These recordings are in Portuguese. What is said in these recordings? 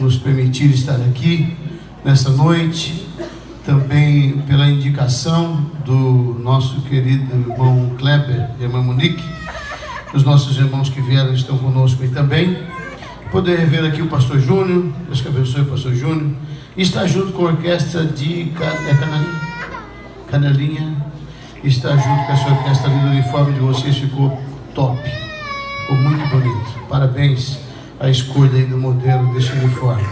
nos permitir estar aqui nessa noite, também pela indicação do nosso querido irmão Kleber e irmã Monique, os nossos irmãos que vieram estão conosco aí também. Poder ver aqui o pastor Júnior, Deus que abençoe o pastor Júnior, e está junto com a orquestra de Canelinha, está junto com essa orquestra ali. O uniforme de vocês ficou top, ficou muito bonito. Parabéns à escolha aí do modelo desse uniforme.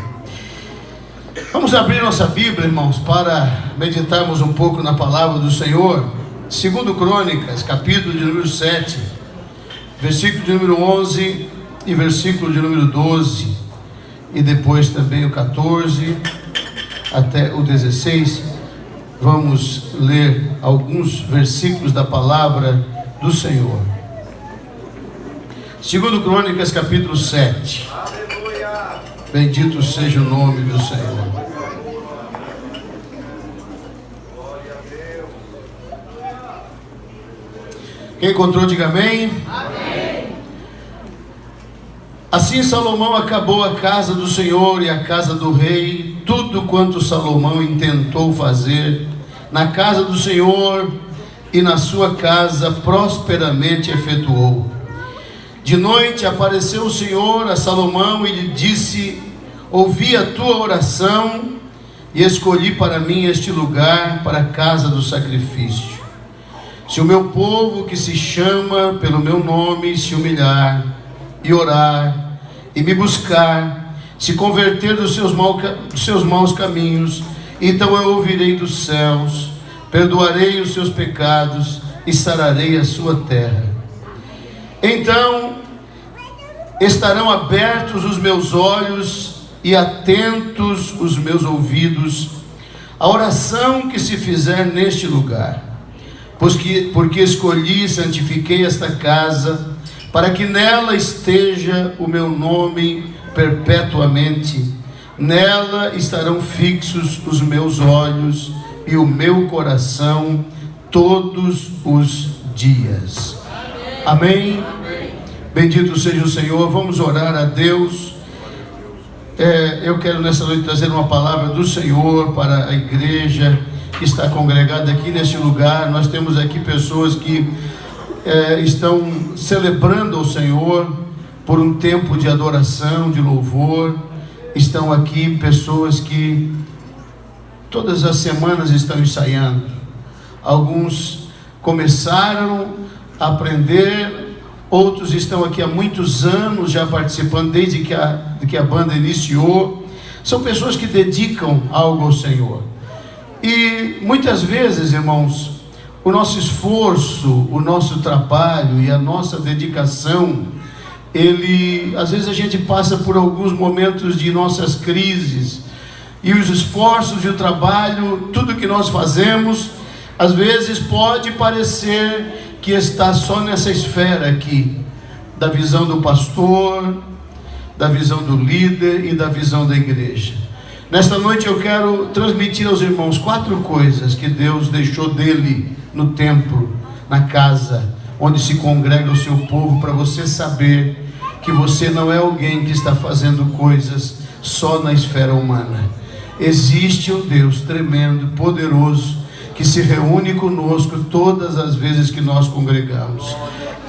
Vamos abrir nossa Bíblia, irmãos, para meditarmos um pouco na palavra do Senhor. 2 Crônicas, capítulo de número 7, versículo de número 11 e versículo de número 12, e depois também o 14 até o 16. Vamos ler alguns versículos da palavra do Senhor. 2 Crônicas, capítulo 7. Aleluia. Bendito seja o nome do Senhor. Quem encontrou, diga amém. Amém. Assim Salomão acabou a casa do Senhor e a casa do rei, tudo quanto Salomão intentou fazer na casa do Senhor e na sua casa prosperamente efetuou. De noite apareceu o Senhor a Salomão e lhe disse: ouvi a tua oração e escolhi para mim este lugar para a casa do sacrifício. Se o meu povo, que se chama pelo meu nome, se humilhar e orar e me buscar, se converter dos seus maus caminhos, então eu ouvirei dos céus, perdoarei os seus pecados e sararei a sua terra. Então estarão abertos os meus olhos e atentos os meus ouvidos à oração que se fizer neste lugar, porque escolhi e santifiquei esta casa, para que nela esteja o meu nome perpetuamente. Nela estarão fixos os meus olhos e o meu coração todos os dias. Amém? Bendito seja o Senhor. Vamos orar a Deus. Eu quero nessa noite trazer uma palavra do Senhor para a igreja que está congregada aqui neste lugar. Nós temos aqui pessoas que estão celebrando ao Senhor por um tempo de adoração, de louvor. Estão aqui pessoas que todas as semanas estão ensaiando. Alguns começaram a aprender, outros estão aqui há muitos anos já participando, desde que a banda iniciou. São pessoas que dedicam algo ao Senhor. E muitas vezes, irmãos, o nosso esforço, o nosso trabalho e a nossa dedicação, às vezes a gente passa por alguns momentos de nossas crises, e os esforços e o trabalho, tudo que nós fazemos, às vezes pode parecer que está só nessa esfera aqui, da visão do pastor, da visão do líder e da visão da igreja. Nesta noite eu quero transmitir aos irmãos 4 coisas que Deus deixou dele no templo, na casa onde se congrega o seu povo, para você saber que você não é alguém que está fazendo coisas só na esfera humana. Existe um Deus tremendo, poderoso, que se reúne conosco todas as vezes que nós congregamos.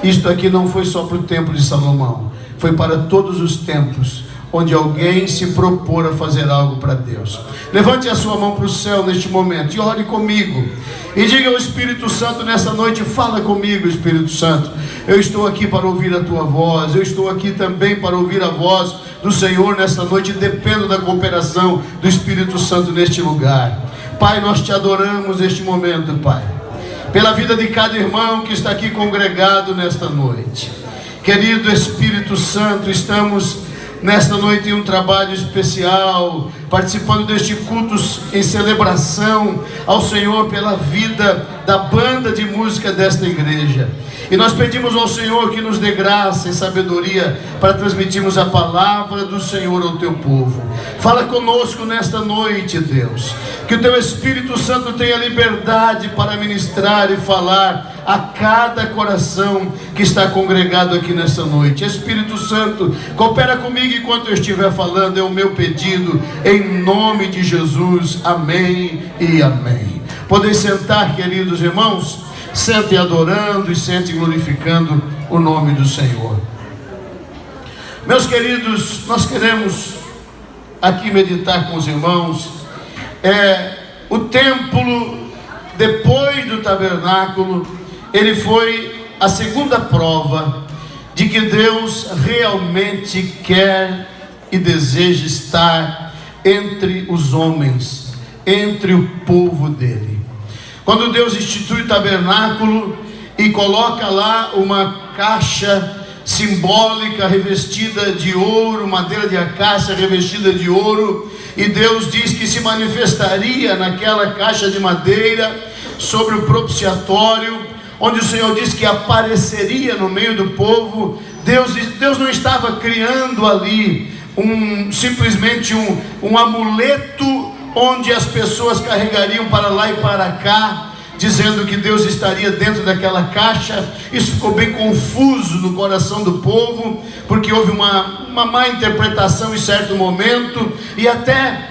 Isto aqui não foi só para o templo de Salomão, foi para todos os templos onde alguém se propor a fazer algo para Deus. Levante a sua mão para o céu neste momento e ore comigo, e diga ao Espírito Santo nessa noite: fala comigo, Espírito Santo. Eu estou aqui para ouvir a tua voz, eu estou aqui também para ouvir a voz do Senhor nessa noite. Dependo da cooperação do Espírito Santo neste lugar. Pai, nós te adoramos neste momento, Pai, pela vida de cada irmão que está aqui congregado nesta noite. Querido Espírito Santo, estamos nesta noite em um trabalho especial, participando deste culto em celebração ao Senhor pela vida da banda de música desta igreja. E nós pedimos ao Senhor que nos dê graça e sabedoria para transmitirmos a palavra do Senhor ao teu povo. Fala conosco nesta noite, Deus. Que o teu Espírito Santo tenha liberdade para ministrar e falar a cada coração que está congregado aqui nesta noite. Espírito Santo, coopera comigo enquanto eu estiver falando, é o meu pedido, em nome de Jesus. Amém e amém. Podem sentar, queridos irmãos. Sentem adorando e sentem glorificando o nome do Senhor. Meus queridos, nós queremos aqui meditar com os irmãos. O templo, depois do tabernáculo, ele foi a segunda prova de que Deus realmente quer e deseja estar entre os homens, entre o povo dele. Quando Deus institui o tabernáculo e coloca lá uma caixa simbólica revestida de ouro, madeira de acácia revestida de ouro, e Deus diz que se manifestaria naquela caixa de madeira sobre o propiciatório, onde o Senhor diz que apareceria no meio do povo. Deus não estava criando ali simplesmente um amuleto onde as pessoas carregariam para lá e para cá, dizendo que Deus estaria dentro daquela caixa. Isso ficou bem confuso no coração do povo, porque houve uma má interpretação em certo momento, e até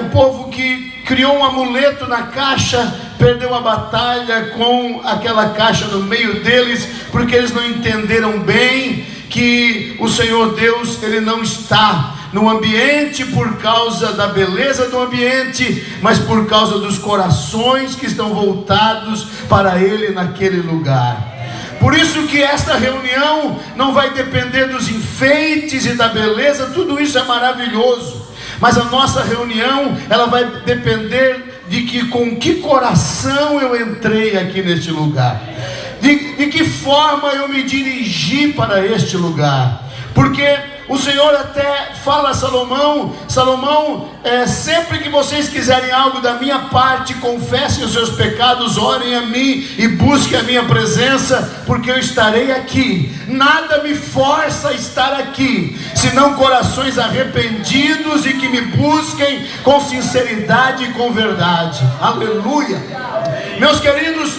o povo que criou um amuleto na caixa perdeu a batalha com aquela caixa no meio deles, porque eles não entenderam bem que o Senhor Deus, ele não está no ambiente por causa da beleza do ambiente, mas por causa dos corações que estão voltados para Ele naquele lugar. Por isso que esta reunião não vai depender dos enfeites e da beleza, tudo isso é maravilhoso, mas a nossa reunião, ela vai depender de com que coração eu entrei aqui neste lugar, de que forma eu me dirigi para este lugar. Porque o Senhor até fala a Salomão, sempre que vocês quiserem algo da minha parte, confessem os seus pecados, orem a mim e busquem a minha presença, porque eu estarei aqui. Nada me força a estar aqui, senão corações arrependidos e que me busquem com sinceridade e com verdade. Aleluia! Meus queridos,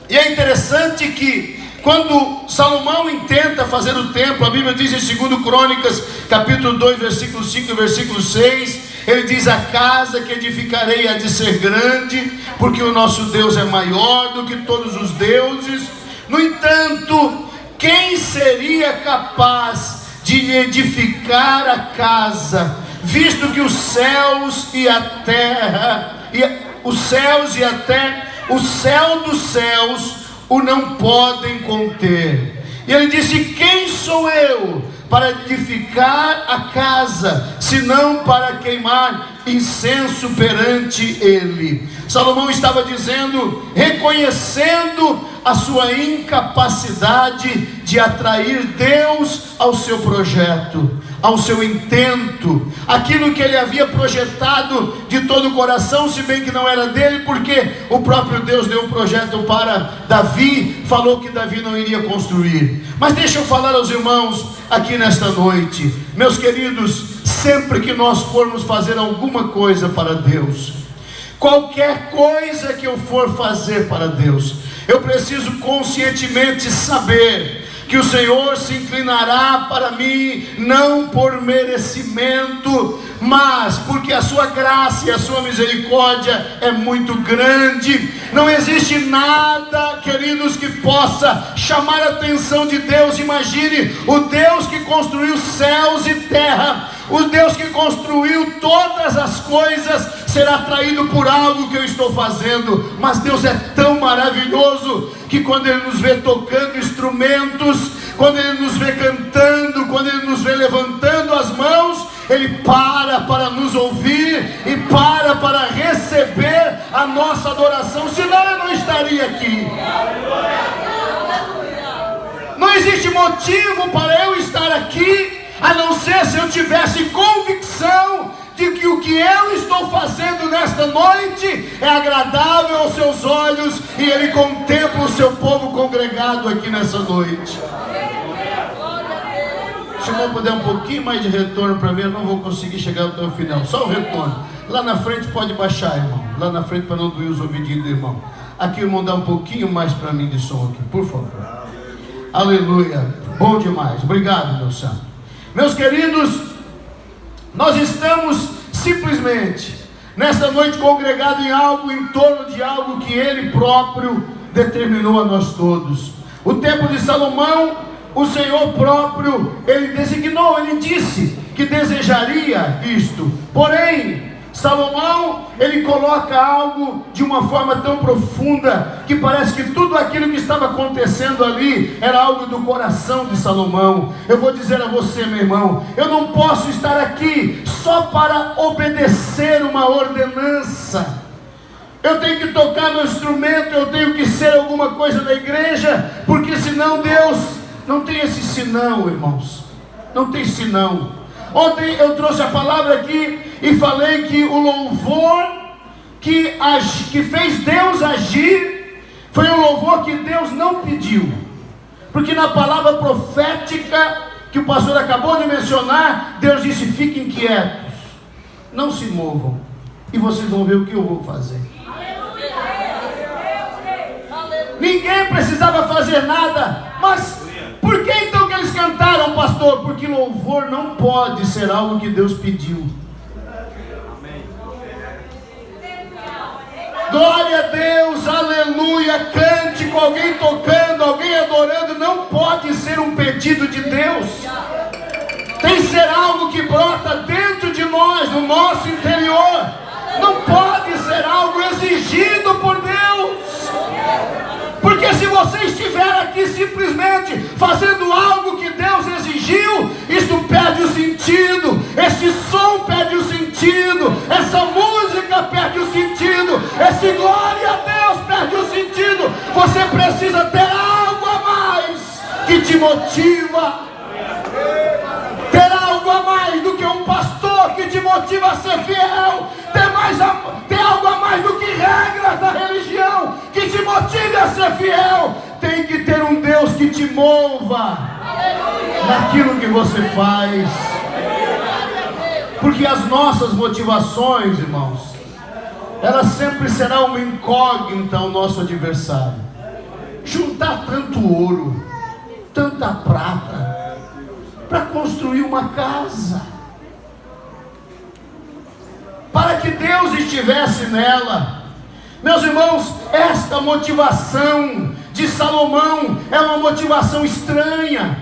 e é interessante que quando Salomão intenta fazer o templo, a Bíblia diz em 2 Crônicas, capítulo 2, versículo 5 e versículo 6, ele diz: a casa que edificarei há de ser grande, porque o nosso Deus é maior do que todos os deuses. No entanto, quem seria capaz de lhe edificar a casa, visto que os céus e a terra, os céus e até o céu dos céus o não podem conter? E ele disse: quem sou eu para edificar a casa, senão para queimar incenso perante ele? Salomão estava dizendo, reconhecendo a sua incapacidade de atrair Deus ao seu projeto, ao seu intento, aquilo que ele havia projetado de todo o coração, se bem que não era dele, porque o próprio Deus deu um projeto para Davi, falou que Davi não iria construir. Mas deixa eu falar aos irmãos aqui nesta noite, meus queridos, sempre que nós formos fazer alguma coisa para Deus, qualquer coisa que eu for fazer para Deus, eu preciso conscientemente saber que o Senhor se inclinará para mim, não por merecimento, mas porque a sua graça e a sua misericórdia é muito grande. Não existe nada, queridos, que possa chamar a atenção de Deus. Imagine o Deus que construiu céus e terra, o Deus que construiu todas as coisas, será atraído por algo que eu estou fazendo. Mas Deus é tão maravilhoso que quando Ele nos vê tocando instrumentos, quando Ele nos vê cantando, quando Ele nos vê levantando as mãos, Ele para nos ouvir e para receber a nossa adoração. Senão eu não estaria aqui. Não existe motivo para eu estar aqui, a não ser se eu tivesse convicção de que o que eu estou fazendo nesta noite é agradável aos seus olhos, e Ele contempla o seu povo congregado aqui nessa noite. Se não puder um pouquinho mais de retorno para mim, eu não vou conseguir chegar até o final. Só o retorno. Lá na frente pode baixar, irmão. Lá na frente, para não doer os ouvidinhos do irmão. Aqui, irmão, dá um pouquinho mais para mim de som aqui, por favor. Aleluia. Bom demais. Obrigado, meu santo. Meus queridos, nós estamos simplesmente nessa noite congregados em torno de algo que Ele próprio determinou a nós todos. O templo de Salomão, o Senhor próprio, Ele designou, Ele disse que desejaria isto. Porém, Salomão, ele coloca algo de uma forma tão profunda, que parece que tudo aquilo que estava acontecendo ali, era algo do coração de Salomão. Eu vou dizer a você, meu irmão, eu não posso estar aqui só para obedecer uma ordenança. Eu tenho que tocar meu instrumento, eu tenho que ser alguma coisa da igreja, porque senão Deus não tem esse senão, irmãos. Não tem senão. Ontem eu trouxe a palavra aqui e falei que o louvor que fez Deus agir foi um louvor que Deus não pediu. Porque na palavra profética que o pastor acabou de mencionar, Deus disse: fiquem quietos, não se movam, e vocês vão ver o que eu vou fazer. Ninguém precisava fazer nada, mas por que então que eles cantaram, pastor? Porque louvor não pode ser algo que Deus pediu. Glória a Deus, aleluia. Cante com alguém tocando, alguém adorando, não pode ser um pedido de Deus. Tem que ser algo que brota dentro de nós, no nosso interior. Não pode ser algo exigido por Deus. Porque se você estiver aqui simplesmente fazendo algo que Deus exigiu, isso perde o sentido, esse som perde o sentido, essa música perde o sentido, esse glória a Deus perde o sentido. Você precisa ter algo a mais que te motiva, ter algo a mais do que um pastor que te motiva a ser fiel, ter algo a mais do que regras da religião que te motive a ser fiel. Tem que ter um Deus que te mova naquilo que você faz, porque as nossas motivações, irmãos, elas sempre serão uma incógnita ao nosso adversário. Juntar tanto ouro, tanta prata para construir uma casa, para que Deus estivesse nela. Meus irmãos, esta motivação de Salomão é uma motivação estranha,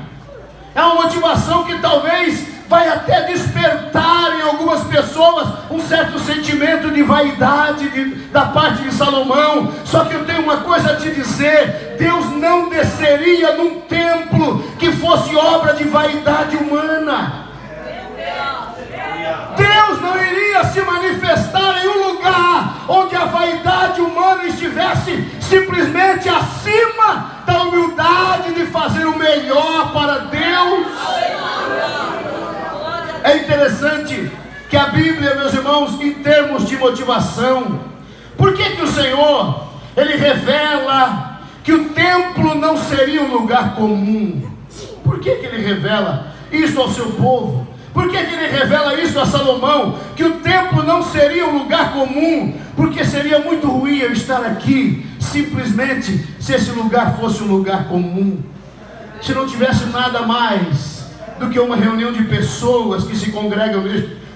é uma motivação que talvez vai até despertar em algumas pessoas um certo sentimento de vaidade da parte de Salomão. Só que eu tenho uma coisa a te dizer: Deus não desceria num templo que fosse obra de vaidade humana. Deus não iria se manifestar em um lugar onde a vaidade humana estivesse simplesmente acima da humildade de fazer o melhor para Deus. É interessante que a Bíblia, meus irmãos, em termos de motivação, por que o Senhor, Ele revela que o templo não seria um lugar comum? Por que Ele revela isso ao seu povo? Por que Ele revela isso a Salomão? Que o templo não seria um lugar comum, porque seria muito ruim eu estar aqui, simplesmente se esse lugar fosse um lugar comum, se não tivesse nada mais do que uma reunião de pessoas que se congregam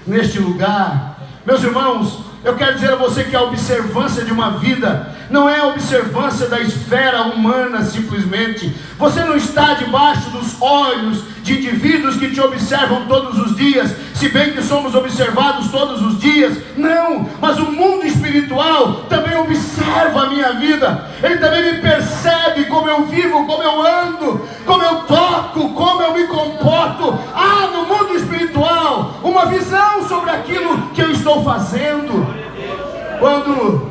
neste lugar. Meus irmãos, eu quero dizer a você que a observância de uma vida não é a observância da esfera humana simplesmente. Você não está debaixo dos olhos de indivíduos que te observam todos os dias, se bem que somos observados todos os dias. Não, mas o mundo espiritual também observa a minha vida. Ele também me percebe como eu vivo, como eu ando, como eu toco, como eu me comporto. Há no mundo espiritual uma visão sobre aquilo que eu estou fazendo. Quando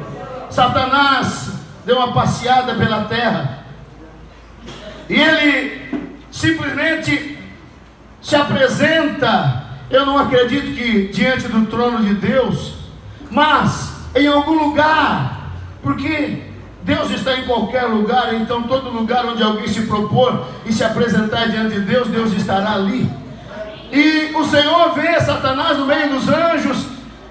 Satanás deu uma passeada pela terra e ele simplesmente se apresenta Eu não acredito que diante do trono de Deus, mas em algum lugar, porque Deus está em qualquer lugar, então todo lugar onde alguém se propor e se apresentar diante de Deus, Deus estará ali. E o Senhor vê Satanás no meio dos anjos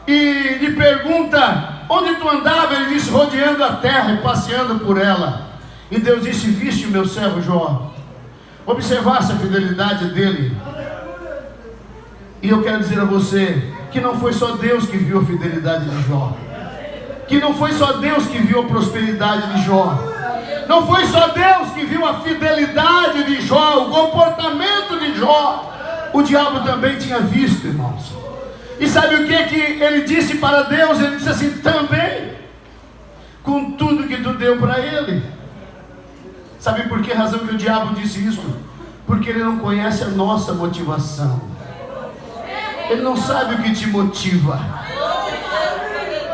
e lhe pergunta: onde tu andava? Ele disse: rodeando a terra e passeando por ela. E Deus disse: viste o meu servo Jó? Observasse a fidelidade dele. E eu quero dizer a você que não foi só Deus que viu a fidelidade de Jó, que não foi só Deus que viu a prosperidade de Jó, não foi só Deus que viu a fidelidade de Jó, o comportamento de Jó. O diabo também tinha visto, irmãos. E sabe o que ele disse para Deus? Ele disse assim: também, com tudo que tu deu para ele. Sabe por que razão que o diabo disse isso? Porque ele não conhece a nossa motivação. Ele não sabe o que te motiva.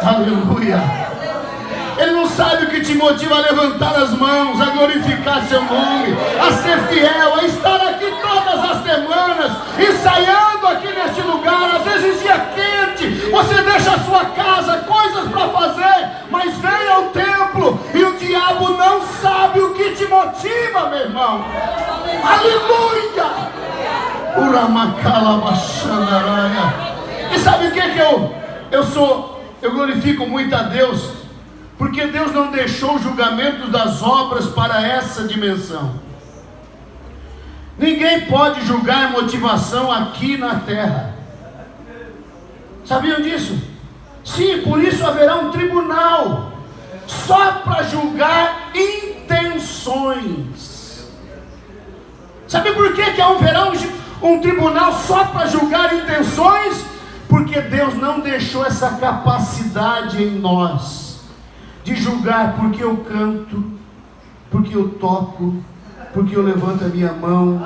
Aleluia. Ele não sabe o que te motiva a levantar as mãos, a glorificar seu nome, a ser fiel, a estar aqui todas as semanas, ensaiando aqui neste lugar. Às vezes dia quente, você deixa a sua casa, coisas para fazer, mas vem ao templo e o diabo não sabe o que te motiva, meu irmão. Aleluia. E sabe o que eu glorifico muito a Deus, porque Deus não deixou o julgamento das obras para essa dimensão. Ninguém pode julgar motivação aqui na terra. Sabiam disso? Sim, por isso haverá um tribunal só para julgar intenções. Sabe por que haverá um tribunal só para julgar intenções? Porque Deus não deixou essa capacidade em nós de julgar porque eu canto, porque eu toco, porque eu levanto a minha mão,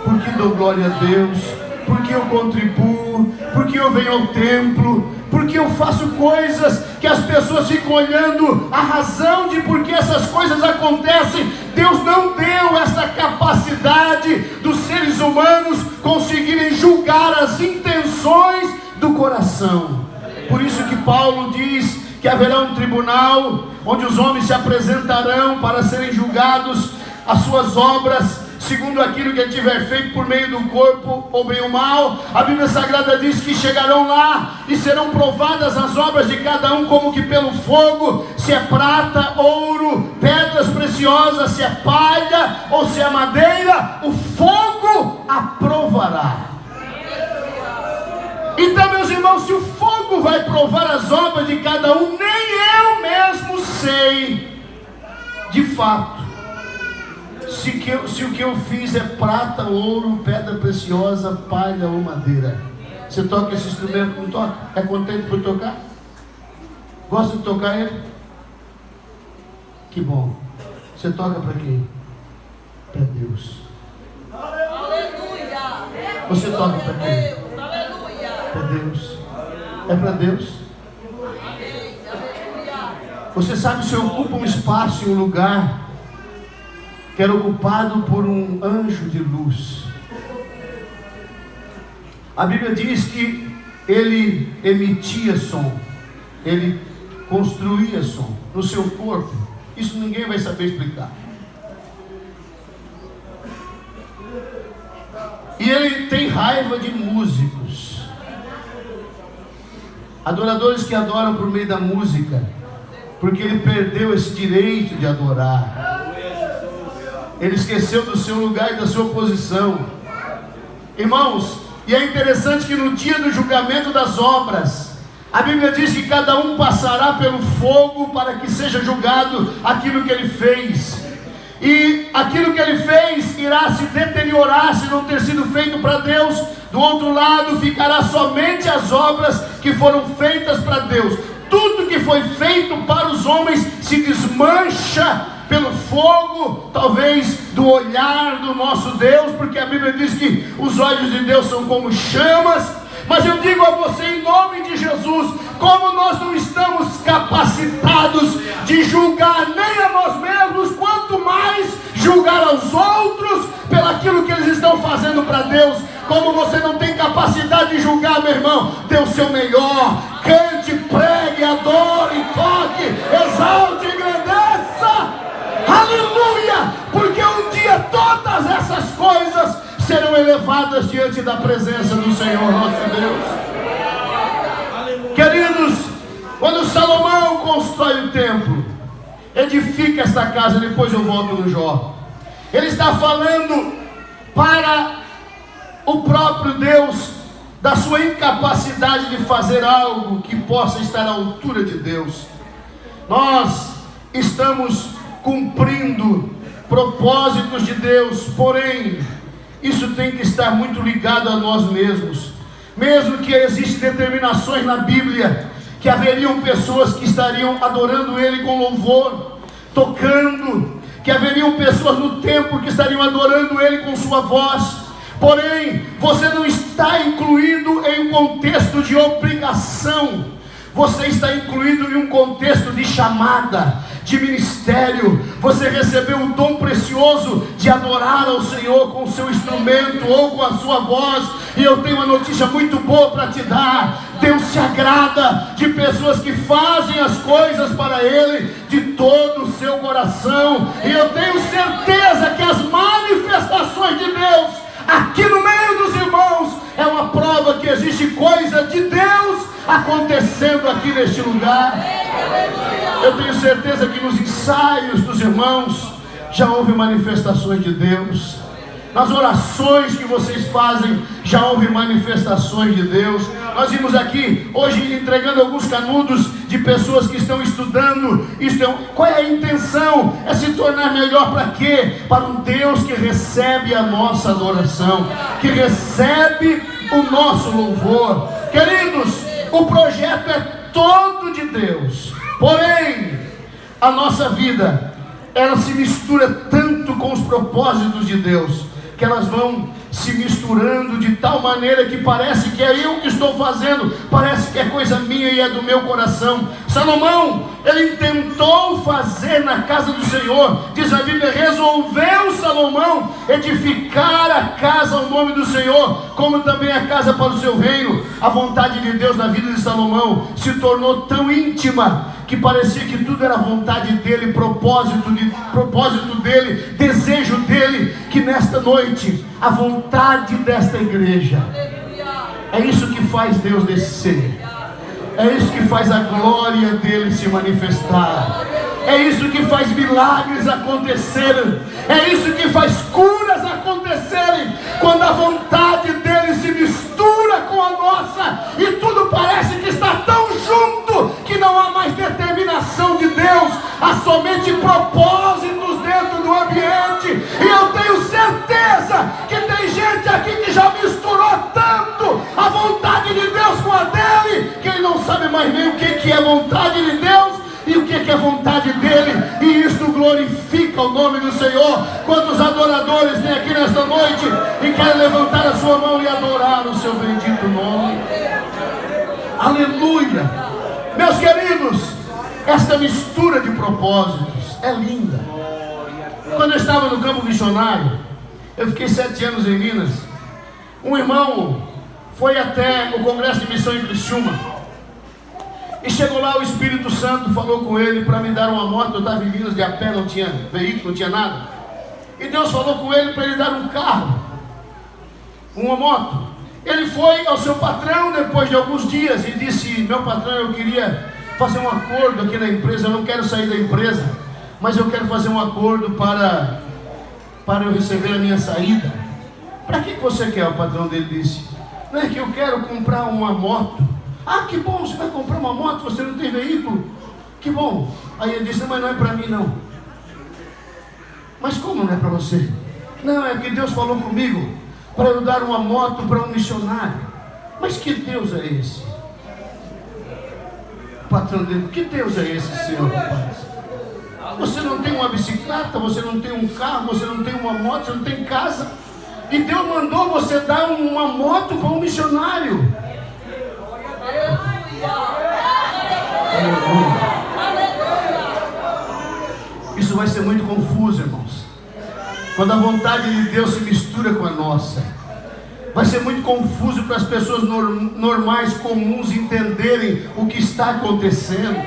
porque dou glória a Deus, porque eu contribuo, porque eu venho ao templo, porque eu faço coisas que as pessoas ficam olhando a razão de por que essas coisas acontecem. Deus não deu essa capacidade dos seres humanos conseguirem julgar as intenções do coração. Por isso que Paulo diz que haverá um tribunal onde os homens se apresentarão para serem julgados as suas obras segundo aquilo que ele tiver feito por meio do corpo, ou bem ou mal. A Bíblia Sagrada diz que chegarão lá e serão provadas as obras de cada um como que pelo fogo, se é prata, ouro, pedras preciosas, se é palha ou se é madeira, o fogo aprovará. Então, meus irmãos, se o fogo vai provar as obras de cada um, nem eu mesmo sei de fato se o que eu fiz é prata, ouro, pedra preciosa, palha ou madeira. Você toca esse instrumento? Não toca? É contente por tocar? Gosta de tocar ele? Que bom. Você toca para quem? Para Deus. Aleluia. Você toca para quem? Para Deus. É para Deus. Você sabe, se ocupa um espaço em um lugar que era ocupado por um anjo de luz. A Bíblia diz que ele emitia som, ele construía som no seu corpo. Isso ninguém vai saber explicar. E ele tem raiva de músicos, adoradores que adoram por meio da música, porque ele perdeu esse direito de adorar. Ele esqueceu do seu lugar e da sua posição. Irmãos, e é interessante que no dia do julgamento das obras, a Bíblia diz que cada um passará pelo fogo para que seja julgado aquilo que ele fez. E aquilo que ele fez irá se deteriorar se não ter sido feito para Deus. Do outro lado ficará somente as obras que foram feitas para Deus. Tudo que foi feito para os homens se desmancha pelo fogo, talvez do olhar do nosso Deus, porque a Bíblia diz que os olhos de Deus são como chamas. Mas eu digo a você, em nome de Jesus, como nós não estamos capacitados de julgar nem a nós mesmos, quanto mais julgar aos outros pelaquilo que eles estão fazendo para Deus. Como você não tem capacidade de julgar, meu irmão, dê o seu melhor. Cante, pregue, adore, toque, exalte, engrandeça. Aleluia! Porque um dia todas essas coisas serão elevadas diante da presença do Senhor nosso Deus. Queridos, quando Salomão constrói o templo, edifica esta casa, depois eu volto no Jó, ele está falando para o próprio Deus da sua incapacidade de fazer algo que possa estar à altura de Deus. Nós estamos cumprindo propósitos de Deus, porém isso tem que estar muito ligado a nós mesmos. Mesmo que existem determinações na Bíblia que haveriam pessoas que estariam adorando Ele com louvor, tocando, que haveriam pessoas no templo que estariam adorando Ele com sua voz, porém você não está incluído em um contexto de obrigação, você está incluído em um contexto de chamada, de ministério. Você recebeu o dom precioso de adorar ao Senhor com o seu instrumento ou com a sua voz. E eu tenho uma notícia muito boa para te dar: Deus se agrada de pessoas que fazem as coisas para Ele de todo o seu coração. E eu tenho certeza que as manifestações de Deus aqui no meio dos irmãos é uma prova que existe coisa de Deus acontecendo aqui neste lugar. Eu tenho certeza que nos ensaios dos irmãos já houve manifestações de Deus. Nas orações que vocês fazem já houve manifestações de Deus. Nós vimos aqui hoje entregando alguns canudos de pessoas que estão estudando. Qual é a intenção? É se tornar melhor para quê? Para um Deus que recebe a nossa adoração, que recebe o nosso louvor. Queridos, o projeto é todo de Deus, porém a nossa vida, ela se mistura tanto com os propósitos de Deus, que elas vão se misturando de tal maneira que parece que é eu que estou fazendo, parece que é coisa minha e é do meu coração. Salomão, ele tentou fazer na casa do Senhor, diz a Bíblia, resolveu Salomão edificar a casa ao nome do Senhor, como também a casa para o seu reino. A vontade de Deus na vida de Salomão se tornou tão íntima que parecia que tudo era vontade dele, propósito dele, desejo dele, que nesta noite a vontade desta igreja, é isso que faz Deus descer, é isso que faz a glória dele se manifestar, é isso que faz milagres acontecerem, é isso que faz curas acontecerem, quando a vontade dele se mistura com a nossa, e tudo parece que está tão junto, que não há mais determinação de Deus, há somente propósitos dentro do ambiente. E eu tenho certeza que tem gente aqui que já misturou tanto a vontade de Deus com a dele, que ele não sabe mais nem o que é vontade de Deus e o que é vontade dele, e isto glorifica o nome do Senhor. Quantos adoradores tem aqui nesta noite e querem levantar a sua mão e adorar o seu bendito nome? Aleluia! Meus queridos, esta mistura de propósitos é linda. Quando eu estava no campo missionário, eu fiquei 7 anos em Minas. Um irmão foi até o Congresso de Missão em Criciúma, e chegou lá, o Espírito Santo falou com ele para me dar uma moto. Eu estava em Minas de a pé, não tinha veículo, não tinha nada. E Deus falou com ele para ele dar um carro, uma moto. Ele foi ao seu patrão depois de alguns dias e disse: meu patrão, eu queria fazer um acordo aqui na empresa, eu não quero sair da empresa, mas eu quero fazer um acordo para eu receber a minha saída. Para que você quer? O patrão dele disse: não é que eu quero comprar uma moto. Ah, que bom, você vai comprar uma moto, você não tem veículo? Que bom. Aí ele disse: mas não é para mim não. Mas como não é para você? Não, é que Deus falou comigo para eu dar uma moto para um missionário. Mas que Deus é esse? O patrão dele: que Deus é esse, senhor rapaz? Você não tem uma bicicleta, você não tem um carro, você não tem uma moto, você não tem casa, e Deus mandou você dar uma moto para um missionário. Isso vai ser muito confuso, irmãos, quando a vontade de Deus se mistura com a nossa. Vai ser muito confuso para as pessoas normais, comuns, entenderem o que está acontecendo.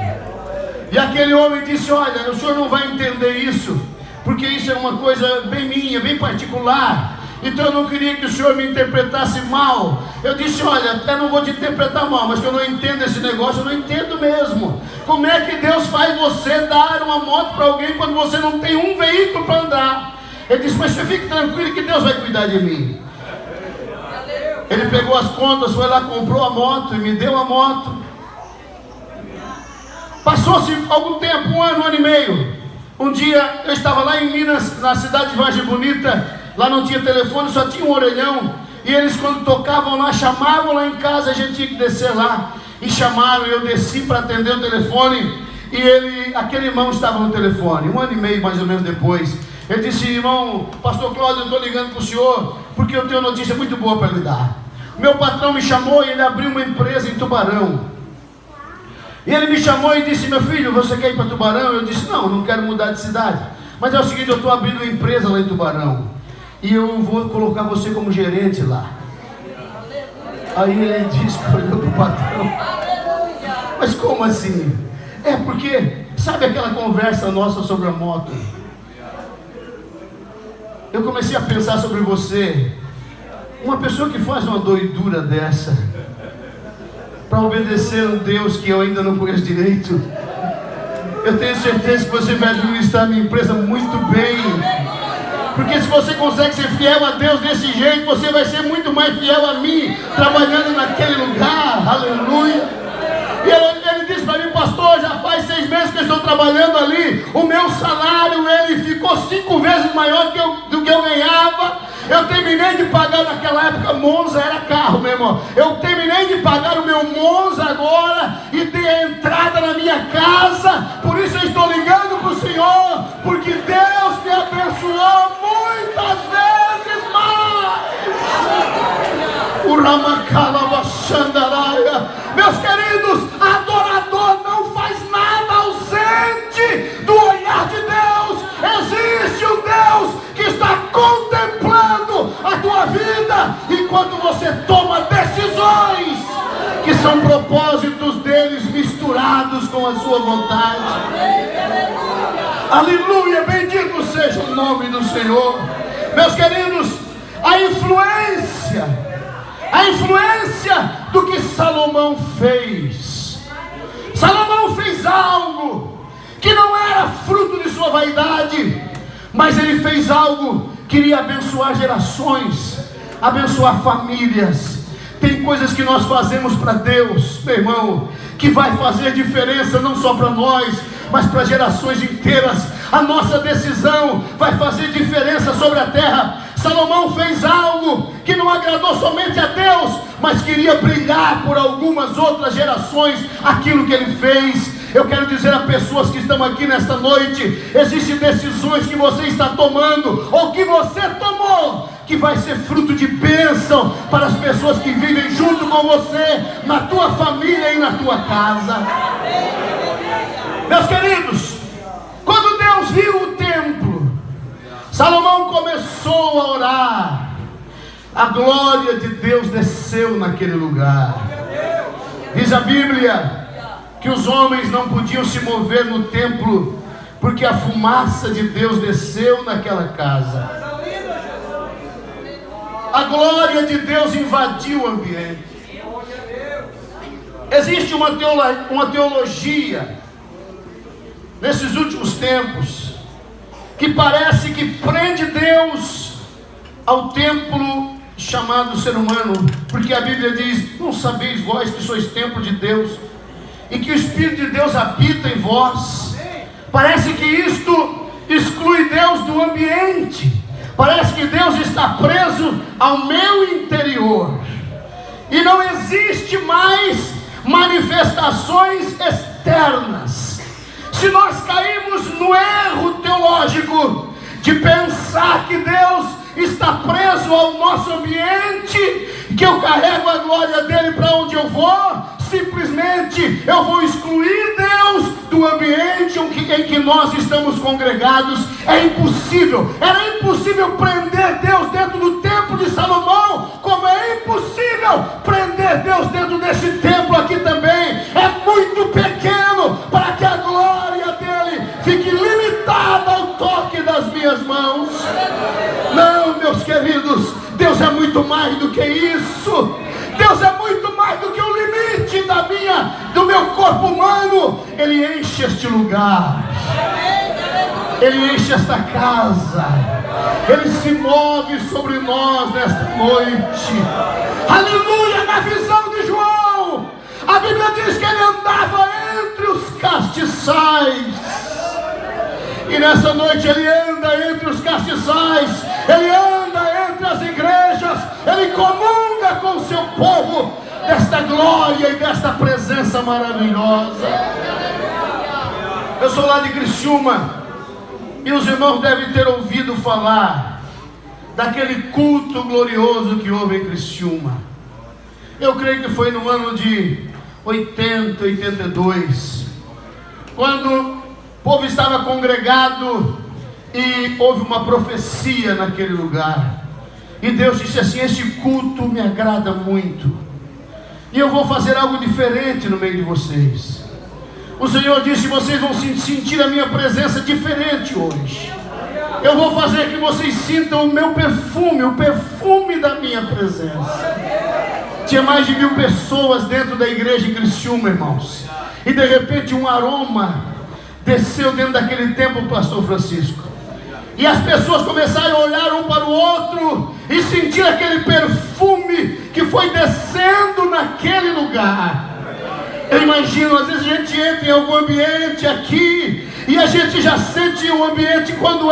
E aquele homem disse: olha, o senhor não vai entender isso, porque isso é uma coisa bem minha, bem particular. Então eu não queria que o senhor me interpretasse mal. Eu disse: olha, até não vou te interpretar mal, mas que eu não entendo esse negócio, eu não entendo mesmo. Como é que Deus faz você dar uma moto para alguém quando você não tem um veículo para andar? Ele disse: mas você fique tranquilo que Deus vai cuidar de mim. Ele pegou as contas, foi lá, comprou a moto e me deu a moto. Passou-se algum tempo, 1 ano, 1 ano e meio. Um dia eu estava lá em Minas, na cidade de Vargem Bonita. Lá não tinha telefone, só tinha um orelhão. E eles, quando tocavam lá, chamavam lá em casa, a gente tinha que descer lá. E chamaram, eu desci para atender o telefone. E aquele irmão estava no telefone, 1 ano e meio mais ou menos depois. Ele disse: irmão, pastor Cláudio, eu estou ligando para o senhor, porque eu tenho uma notícia muito boa para lhe dar. Meu patrão me chamou e ele abriu uma empresa em Tubarão. E ele me chamou e disse: meu filho, você quer ir para Tubarão? Eu disse: não quero mudar de cidade. Mas é o seguinte, eu estou abrindo uma empresa lá em Tubarão. E eu vou colocar você como gerente lá. Aí ele disse, olhou para o patrão: mas como assim? É porque, sabe aquela conversa nossa sobre a moto? Eu comecei a pensar sobre você. Uma pessoa que faz uma doidura dessa para obedecer a um Deus que eu ainda não conheço direito, eu tenho certeza que você vai administrar a minha empresa muito bem. Porque se você consegue ser fiel a Deus desse jeito, você vai ser muito mais fiel a mim, trabalhando naquele lugar. Aleluia. E ele disse para mim: pastor, já faz 6 meses que eu estou trabalhando ali. O meu salário, ele ficou 5 vezes maior do que eu ganhava. Eu terminei de pagar naquela época, Monza era carro, meu irmão. Eu terminei de pagar o meu Monza agora e dei a entrada na minha casa. Por isso eu estou ligando para o Senhor, porque Deus me abençoou muitas vezes mais. O Ramacalabachandaraia. Meus queridos, adorador não faz nada ausente do olhar de Deus. Existe um Deus que está contemplando a tua vida enquanto você toma decisões que são propósitos deles misturados com a sua vontade. Aleluia, bendito seja o nome do Senhor. Meus queridos, a influência do que Salomão fez. Salomão fez algo que não era fruto de sua vaidade, mas ele fez algo que iria abençoar gerações, abençoar famílias. Tem coisas que nós fazemos para Deus, meu irmão, que vai fazer diferença não só para nós, mas para gerações inteiras. A nossa decisão vai fazer diferença sobre a terra. Salomão fez algo que não agradou somente a Deus, mas queria brilhar por algumas outras gerações aquilo que ele fez. Eu quero dizer a pessoas que estão aqui nesta noite: existem decisões que você está tomando, ou que você tomou, que vai ser fruto de bênção para as pessoas que vivem junto com você, na tua família e na tua casa. Meus queridos, quando Deus viu o templo, Salomão começou a orar. A glória de Deus desceu naquele lugar. Diz a Bíblia que os homens não podiam se mover no templo, porque a fumaça de Deus desceu naquela casa. A glória de Deus invadiu o ambiente. Existe uma teologia nesses últimos tempos que parece que prende Deus ao templo chamado ser humano, porque a Bíblia diz: não sabeis vós que sois templo de Deus e que o Espírito de Deus habita em vós. Parece que isto exclui Deus do ambiente. Parece que Deus está preso ao meu interior e não existe mais manifestações externas. Se nós caímos no erro teológico de pensar que Deus está preso ao nosso ambiente, que eu carrego a glória dele para onde eu vou, simplesmente eu vou excluir Deus do ambiente em que nós estamos congregados. É impossível. Era impossível prender Deus dentro do templo de Salomão, como é impossível prender Deus dentro desse templo aqui também. É muito pequeno para que a glória dele fique limitada ao toque das minhas mãos. Não, meus queridos, Deus é muito mais do que isso. Deus é muito mais do que o limite do meu corpo humano. Ele enche este lugar, Ele enche esta casa, Ele se move sobre nós nesta noite. Aleluia! Na visão de João, a Bíblia diz que ele andava entre os castiçais. E nessa noite ele anda entre os castiçais, ele anda entre as igrejas, ele comunga com o seu povo desta glória e desta presença maravilhosa. Eu sou lá de Criciúma, e os irmãos devem ter ouvido falar daquele culto glorioso que houve em Criciúma. Eu creio que foi no ano de 80, 82, quando o povo estava congregado e houve uma profecia naquele lugar. E Deus disse assim: este culto me agrada muito, e eu vou fazer algo diferente no meio de vocês. O Senhor disse: vocês vão sentir a minha presença diferente hoje. Eu vou fazer que vocês sintam o meu perfume, o perfume da minha presença. Tinha mais de 1000 pessoas dentro da igreja em Criciúma, irmãos. E de repente um aroma desceu dentro daquele templo, pastor Francisco. E as pessoas começaram a olhar um para o outro e sentir aquele perfume que foi descendo naquele lugar. Eu imagino, às vezes a gente entra em algum ambiente aqui e a gente já sente o ambiente quando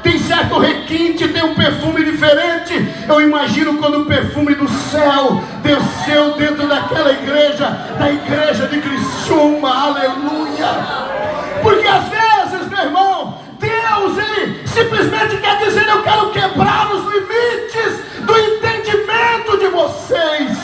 tem certo requinte, tem um perfume diferente. Eu imagino quando o perfume do céu desceu dentro daquela igreja, da igreja de Criciúma, aleluia. Porque às vezes, meu irmão, Deus, Ele simplesmente quer dizer: eu quero quebrar os limites do entendimento de vocês.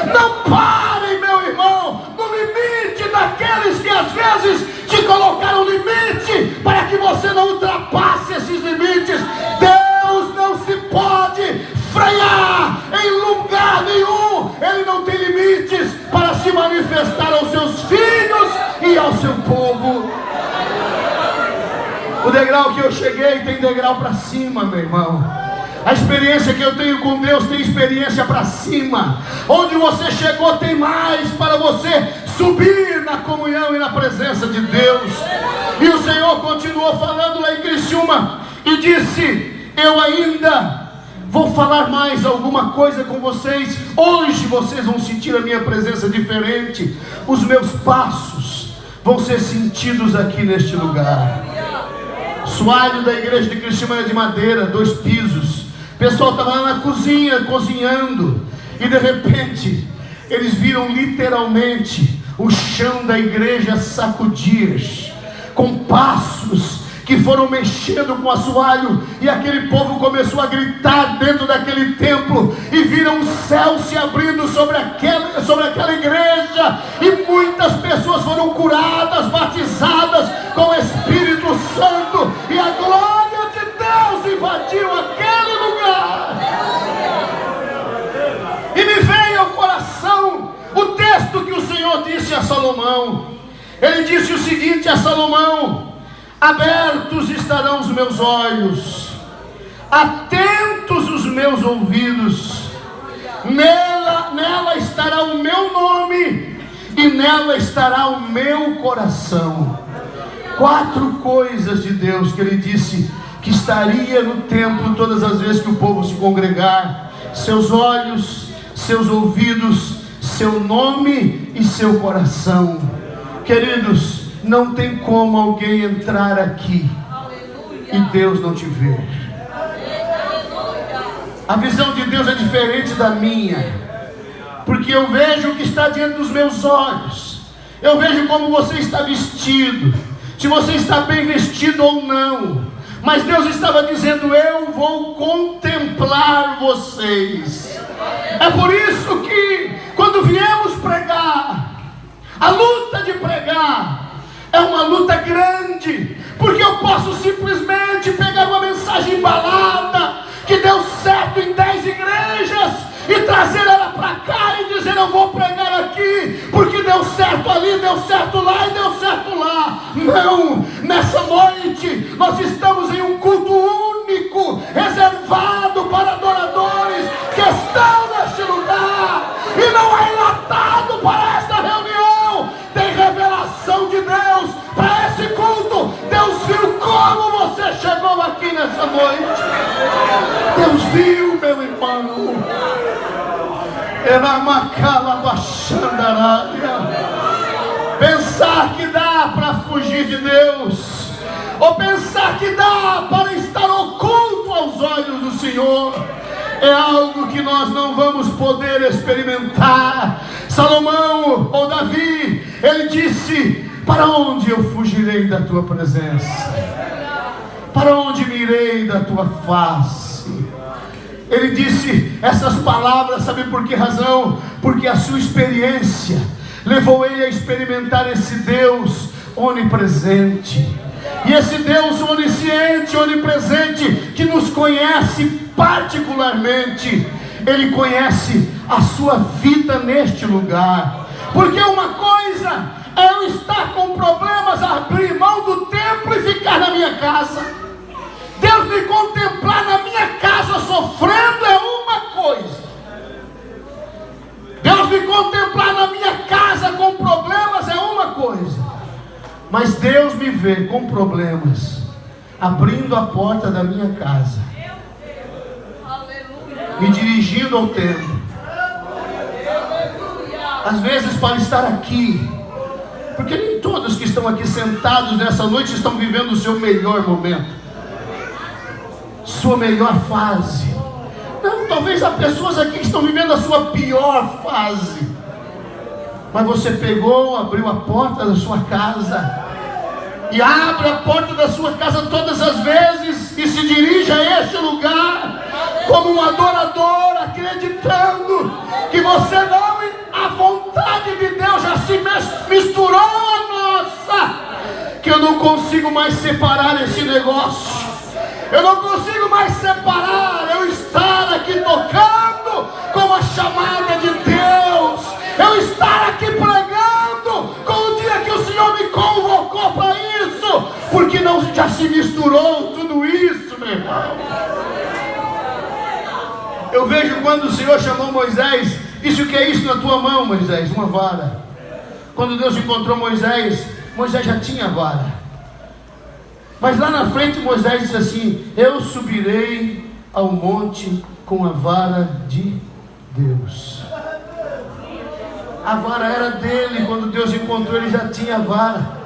Não parem, meu irmão, no limite daqueles que às vezes te colocaram limite para que você não ultrapasse esses limites. Deus não se pode frear em lugar nenhum. Ele não tem limites para se manifestar aos seus filhos e ao seu povo. O degrau que eu cheguei tem degrau para cima, meu irmão. A experiência que eu tenho com Deus tem experiência para cima. Onde você chegou tem mais para você subir na comunhão e na presença de Deus. E o Senhor continuou falando lá em Criciúma e disse: eu ainda vou falar mais alguma coisa com vocês. Hoje vocês vão sentir a minha presença diferente. Os meus passos vão ser sentidos aqui neste lugar. O soalho da igreja de Criciúma era de madeira, 2 pisos. O pessoal estava lá na cozinha, cozinhando, e de repente, eles viram literalmente o chão da igreja sacudir, com passos que foram mexendo com o assoalho, e aquele povo começou a gritar dentro daquele templo, e viram o céu se abrindo sobre aquela igreja, e muitas pessoas foram curadas, batizadas com o Espírito Santo, e a glória de Deus invadiu aquele lugar. E me veio ao coração o texto que o Senhor disse a Salomão. Ele disse o seguinte a Salomão: abertos estarão os meus olhos, atentos os meus ouvidos, nela estará o meu nome, e nela estará o meu coração. 4 coisas de Deus que Ele disse que estaria no templo todas as vezes que o povo se congregar: seus olhos, seus ouvidos, seu nome e seu coração. Queridos, não tem como alguém entrar aqui e Deus não te ver. A visão de Deus é diferente da minha, porque eu vejo o que está diante dos meus olhos. Eu vejo como você está vestido, se você está bem vestido ou não. Mas Deus estava dizendo: eu vou contemplar vocês. É por isso que quando viemos pregar, a luta de pregar é uma luta grande, porque eu posso simplesmente pegar uma mensagem embalada que deu certo em 10 igrejas e trazer ela para cá eu vou pregar aqui porque deu certo ali, deu certo lá e deu certo lá. Não, nessa noite nós estamos em um culto único, reservado para adoradores que estão neste lugar, e não é enlatado para esta reunião. Tem revelação de Deus para esse culto. Deus viu como você chegou aqui nessa noite. Deus viu, meu irmão. Pensar que dá para fugir de Deus, ou pensar que dá para estar oculto aos olhos do Senhor, é algo que nós não vamos poder experimentar. Salomão, ou Davi, ele disse: para onde eu fugirei da tua presença? Para onde me irei da tua face? Ele disse essas palavras, sabe por que razão? Porque a sua experiência levou ele a experimentar esse Deus onipresente. E esse Deus onisciente, onipresente, que nos conhece particularmente, Ele conhece a sua vida neste lugar. Porque uma coisa é eu estar com problemas, abrir mão do templo e ficar na minha casa. Deus me contemplar na minha casa sofrendo é uma coisa. Deus me contemplar na minha casa com problemas é uma coisa. Mas Deus me vê com problemas, abrindo a porta da minha casa, me dirigindo ao templo, às vezes para estar aqui, porque nem todos que estão aqui sentados nessa noite estão vivendo o seu melhor momento, sua melhor fase. Não, talvez há pessoas aqui que estão vivendo a sua pior fase. Mas você pegou, abriu a porta da sua casa, e abre a porta da sua casa todas as vezes, e se dirige a este lugar, como um adorador, acreditando que você não, a vontade de Deus já se misturou à nossa, que eu não consigo mais separar esse negócio. Eu não consigo mais separar eu estar aqui tocando com a chamada de Deus, eu estar aqui pregando com o dia que o Senhor me convocou para isso, porque não já se misturou tudo isso, meu irmão. Eu vejo quando o Senhor chamou Moisés, disse: o que é isso na tua mão, Moisés? Uma vara. Quando Deus encontrou Moisés, Moisés já tinha vara. Mas lá na frente Moisés disse assim: eu subirei ao monte com a vara de Deus. A vara era dele. Quando Deus encontrou, ele já tinha a vara.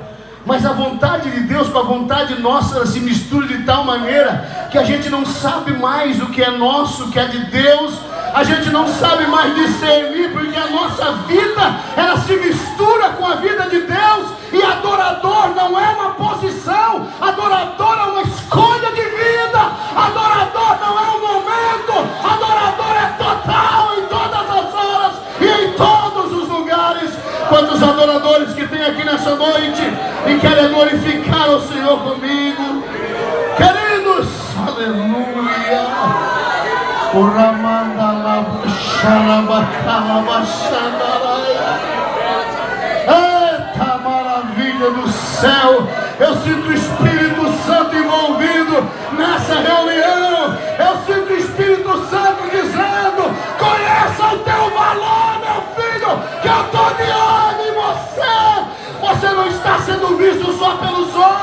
Mas a vontade de Deus com a vontade nossa, ela se mistura de tal maneira que a gente não sabe mais o que é nosso, o que é de Deus. A gente não sabe mais discernir, porque a nossa vida, ela se mistura com a vida de Deus. E adorador não é uma posição, adorador é uma escolha de vida, adorador não é um momento, adorador é total em todas as horas e em todos os lugares. Quantos adoradores que tem aqui nessa noite e querem glorificar o Senhor comigo, queridos, aleluia. O eita maravilha do céu, eu sinto o Espírito Santo envolvido nessa reunião. Eu sinto o Espírito Santo dizendo: conheça o teu valor, meu filho, que eu estou de olho em você. Você não está sendo visto só pelos homens.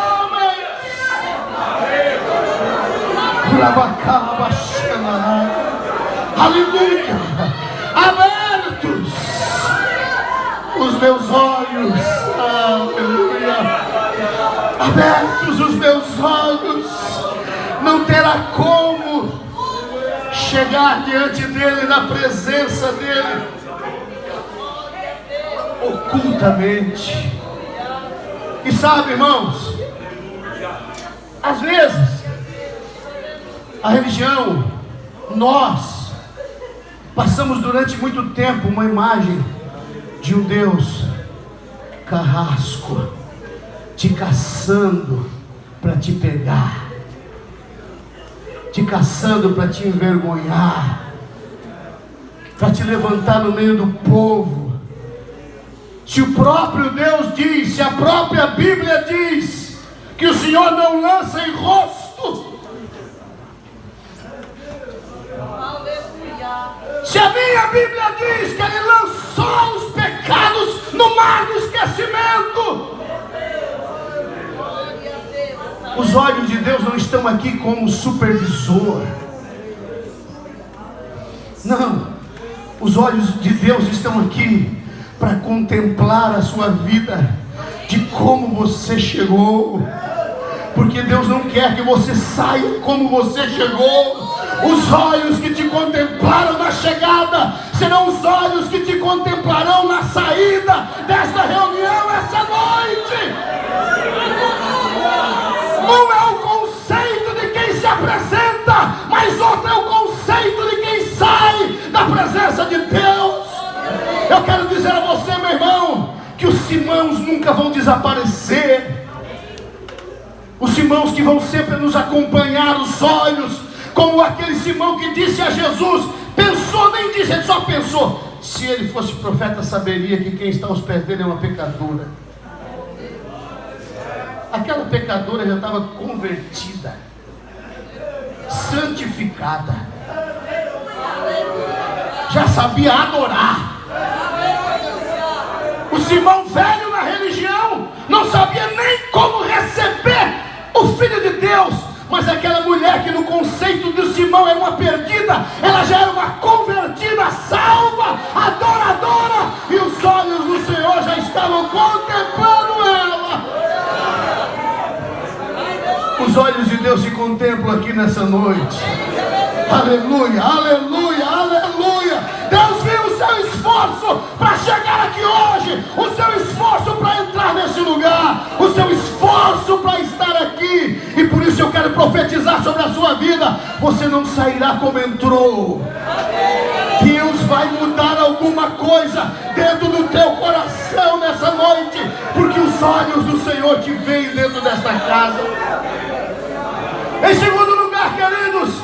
Aleluia. Abertos os meus olhos, aleluia. Abertos os meus olhos, não terá como chegar diante dele, na presença dele, ocultamente. E sabe, irmãos, às vezes a religião, nós passamos durante muito tempo uma imagem de um Deus carrasco, te caçando para te pegar, te caçando para te envergonhar. para te levantar no meio do povo. Se o próprio Deus diz, se a própria Bíblia diz que o Senhor não lança em rosto, se a minha Bíblia diz que Ele lançou os pecados no mar do esquecimento, os olhos de Deus não estão aqui como supervisor. Não, os olhos de Deus estão aqui para contemplar a sua vida, de como você chegou, porque Deus não quer que você saia como você chegou. Os olhos que te contemplaram na chegada serão os olhos que te contemplarão na saída desta reunião essa noite. Um é o conceito de quem se apresenta, mas outro é o conceito de quem sai da presença de Deus. Eu quero dizer a você, meu irmão, que os Simãos nunca vão desaparecer. Os Simãos que vão sempre nos acompanhar, os olhos, como aquele Simão que disse a Jesus, pensou, nem disse, ele só pensou, se ele fosse profeta saberia que quem está aos pés dele é uma pecadora. Aquela pecadora já estava convertida, santificada, já sabia adorar. O Simão velho na religião não sabia nem como receber o Filho de Deus, mas aquela mulher que no conceito de Simão era uma perdida, ela já era uma convertida, salva, adoradora, e os olhos do Senhor já estavam contemplando ela. Os olhos de Deus se contemplam aqui nessa noite. Aleluia, aleluia, aleluia. Deus viu o seu esforço para chegar aqui hoje, o seu esforço para entrar nesse lugar, o seu esforço para estar aqui. E por isso eu quero profetizar sobre a sua vida: você não sairá como entrou. Deus vai mudar alguma coisa dentro do teu coração nessa noite, porque os olhos do Senhor te veem dentro desta casa. Em segundo lugar, queridos,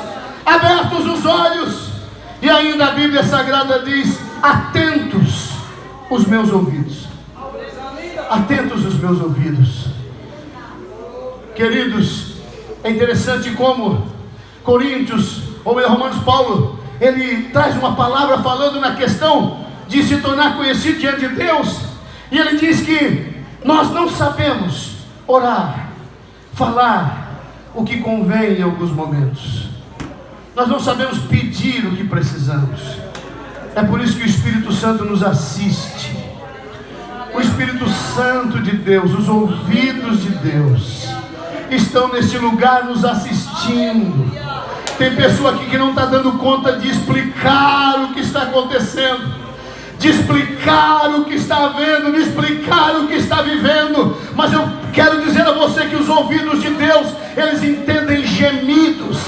abertos os olhos, e ainda a Bíblia Sagrada diz: atentos os meus ouvidos. Atentos os meus ouvidos. Queridos, é interessante como Coríntios, ou melhor, Romanos, Paulo, ele traz uma palavra falando na questão de se tornar conhecido diante de Deus, e ele diz que nós não sabemos orar, falar o que convém em alguns momentos. Nós não sabemos pedir o que precisamos. É por isso que o Espírito Santo nos assiste. O Espírito Santo de Deus, os ouvidos de Deus estão neste lugar nos assistindo. Tem pessoa aqui que não está dando conta de explicar o que está acontecendo, de explicar o que está vendo, de explicar o que está vivendo. Mas eu quero dizer a você que os ouvidos de Deus, eles entendem gemidos,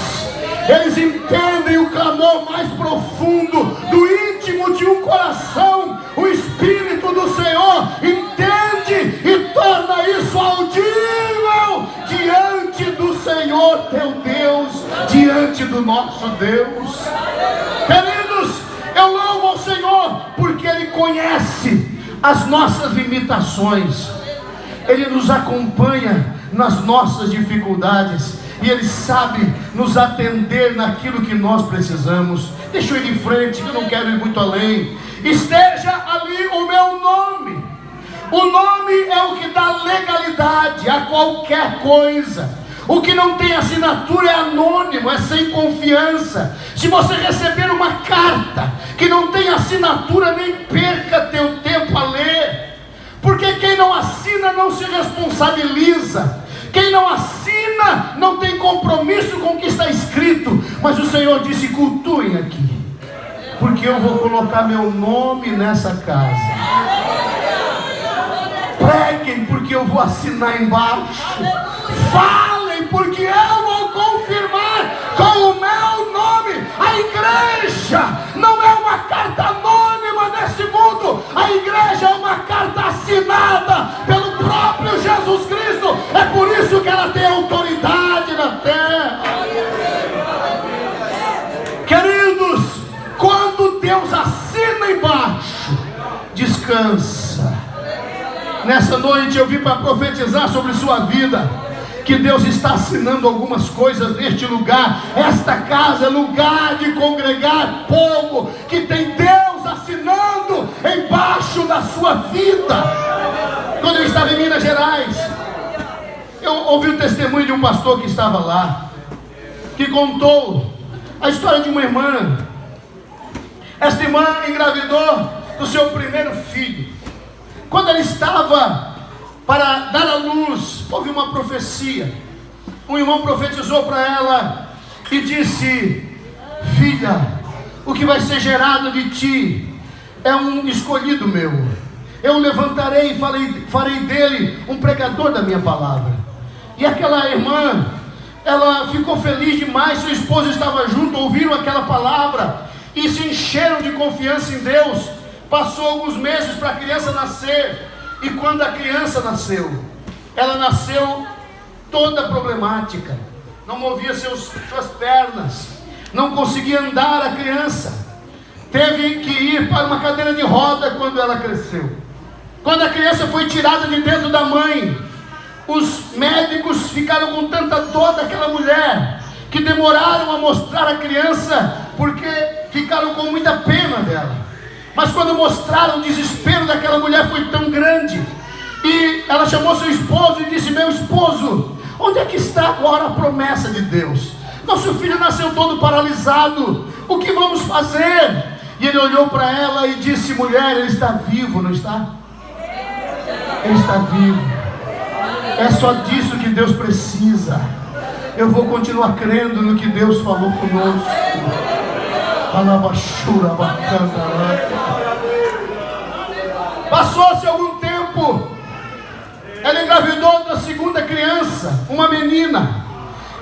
eles entendem o clamor mais profundo do íntimo de um coração. O Espírito do Senhor entende e torna isso audível diante do Senhor teu Deus, diante do nosso Deus. Queridos, eu louvo ao Senhor porque Ele conhece as nossas limitações, Ele nos acompanha nas nossas dificuldades, e Ele sabe nos atender naquilo que nós precisamos. Deixa eu ir em frente, que eu não quero ir muito além. Esteja ali o meu nome. O nome é o que dá legalidade a qualquer coisa. O que não tem assinatura é anônimo, é sem confiança. Se você receber uma carta que não tem assinatura, nem perca teu tempo a ler, porque quem não assina não se responsabiliza. Quem não assina não tem compromisso com o que está escrito. Mas o Senhor disse: cultuem aqui, porque eu vou colocar meu nome nessa casa. Preguem, porque eu vou assinar embaixo. Falem, porque eu vou confirmar com o meu nome. A igreja não é uma carta anônima nesse mundo. A igreja é uma carta assinada pelo próprio Jesus Cristo. É por isso que ela tem autoridade na terra. Queridos, quando Deus assina embaixo, descansa. Nessa noite eu vim para profetizar sobre sua vida, que Deus está assinando algumas coisas neste lugar. Esta casa é lugar de congregar povo que tem Deus assinando embaixo da sua vida. Quando eu estava em Minas Gerais, eu ouvi o testemunho de um pastor que estava lá, que contou a história de uma irmã. Esta irmã engravidou do seu primeiro filho. Quando ela estava para dar à luz, houve uma profecia. Um irmão profetizou para ela e disse: filha, o que vai ser gerado de ti é um escolhido meu. Eu o levantarei e farei dele um pregador da minha palavra. E aquela irmã, ela ficou feliz demais. Seu esposo estava junto, ouviram aquela palavra e se encheram de confiança em Deus. Passou alguns meses para a criança nascer. E quando a criança nasceu, ela nasceu toda problemática, não movia suas pernas, não conseguia andar a criança, teve que ir para uma cadeira de roda quando ela cresceu. Quando a criança foi tirada de dentro da mãe, os médicos ficaram com tanta dor daquela mulher, que demoraram a mostrar a criança, porque ficaram com muita pena dela. Mas quando mostraram, o desespero daquela mulher foi tão grande. E ela chamou seu esposo e disse: meu esposo, onde é que está agora a promessa de Deus? Nosso filho nasceu todo paralisado, o que vamos fazer? E ele olhou para ela e disse: mulher, ele está vivo, não está? Ele está vivo. É só disso que Deus precisa. Eu vou continuar crendo no que Deus falou conosco. Passou-se algum tempo, ela engravidou da segunda criança, uma menina,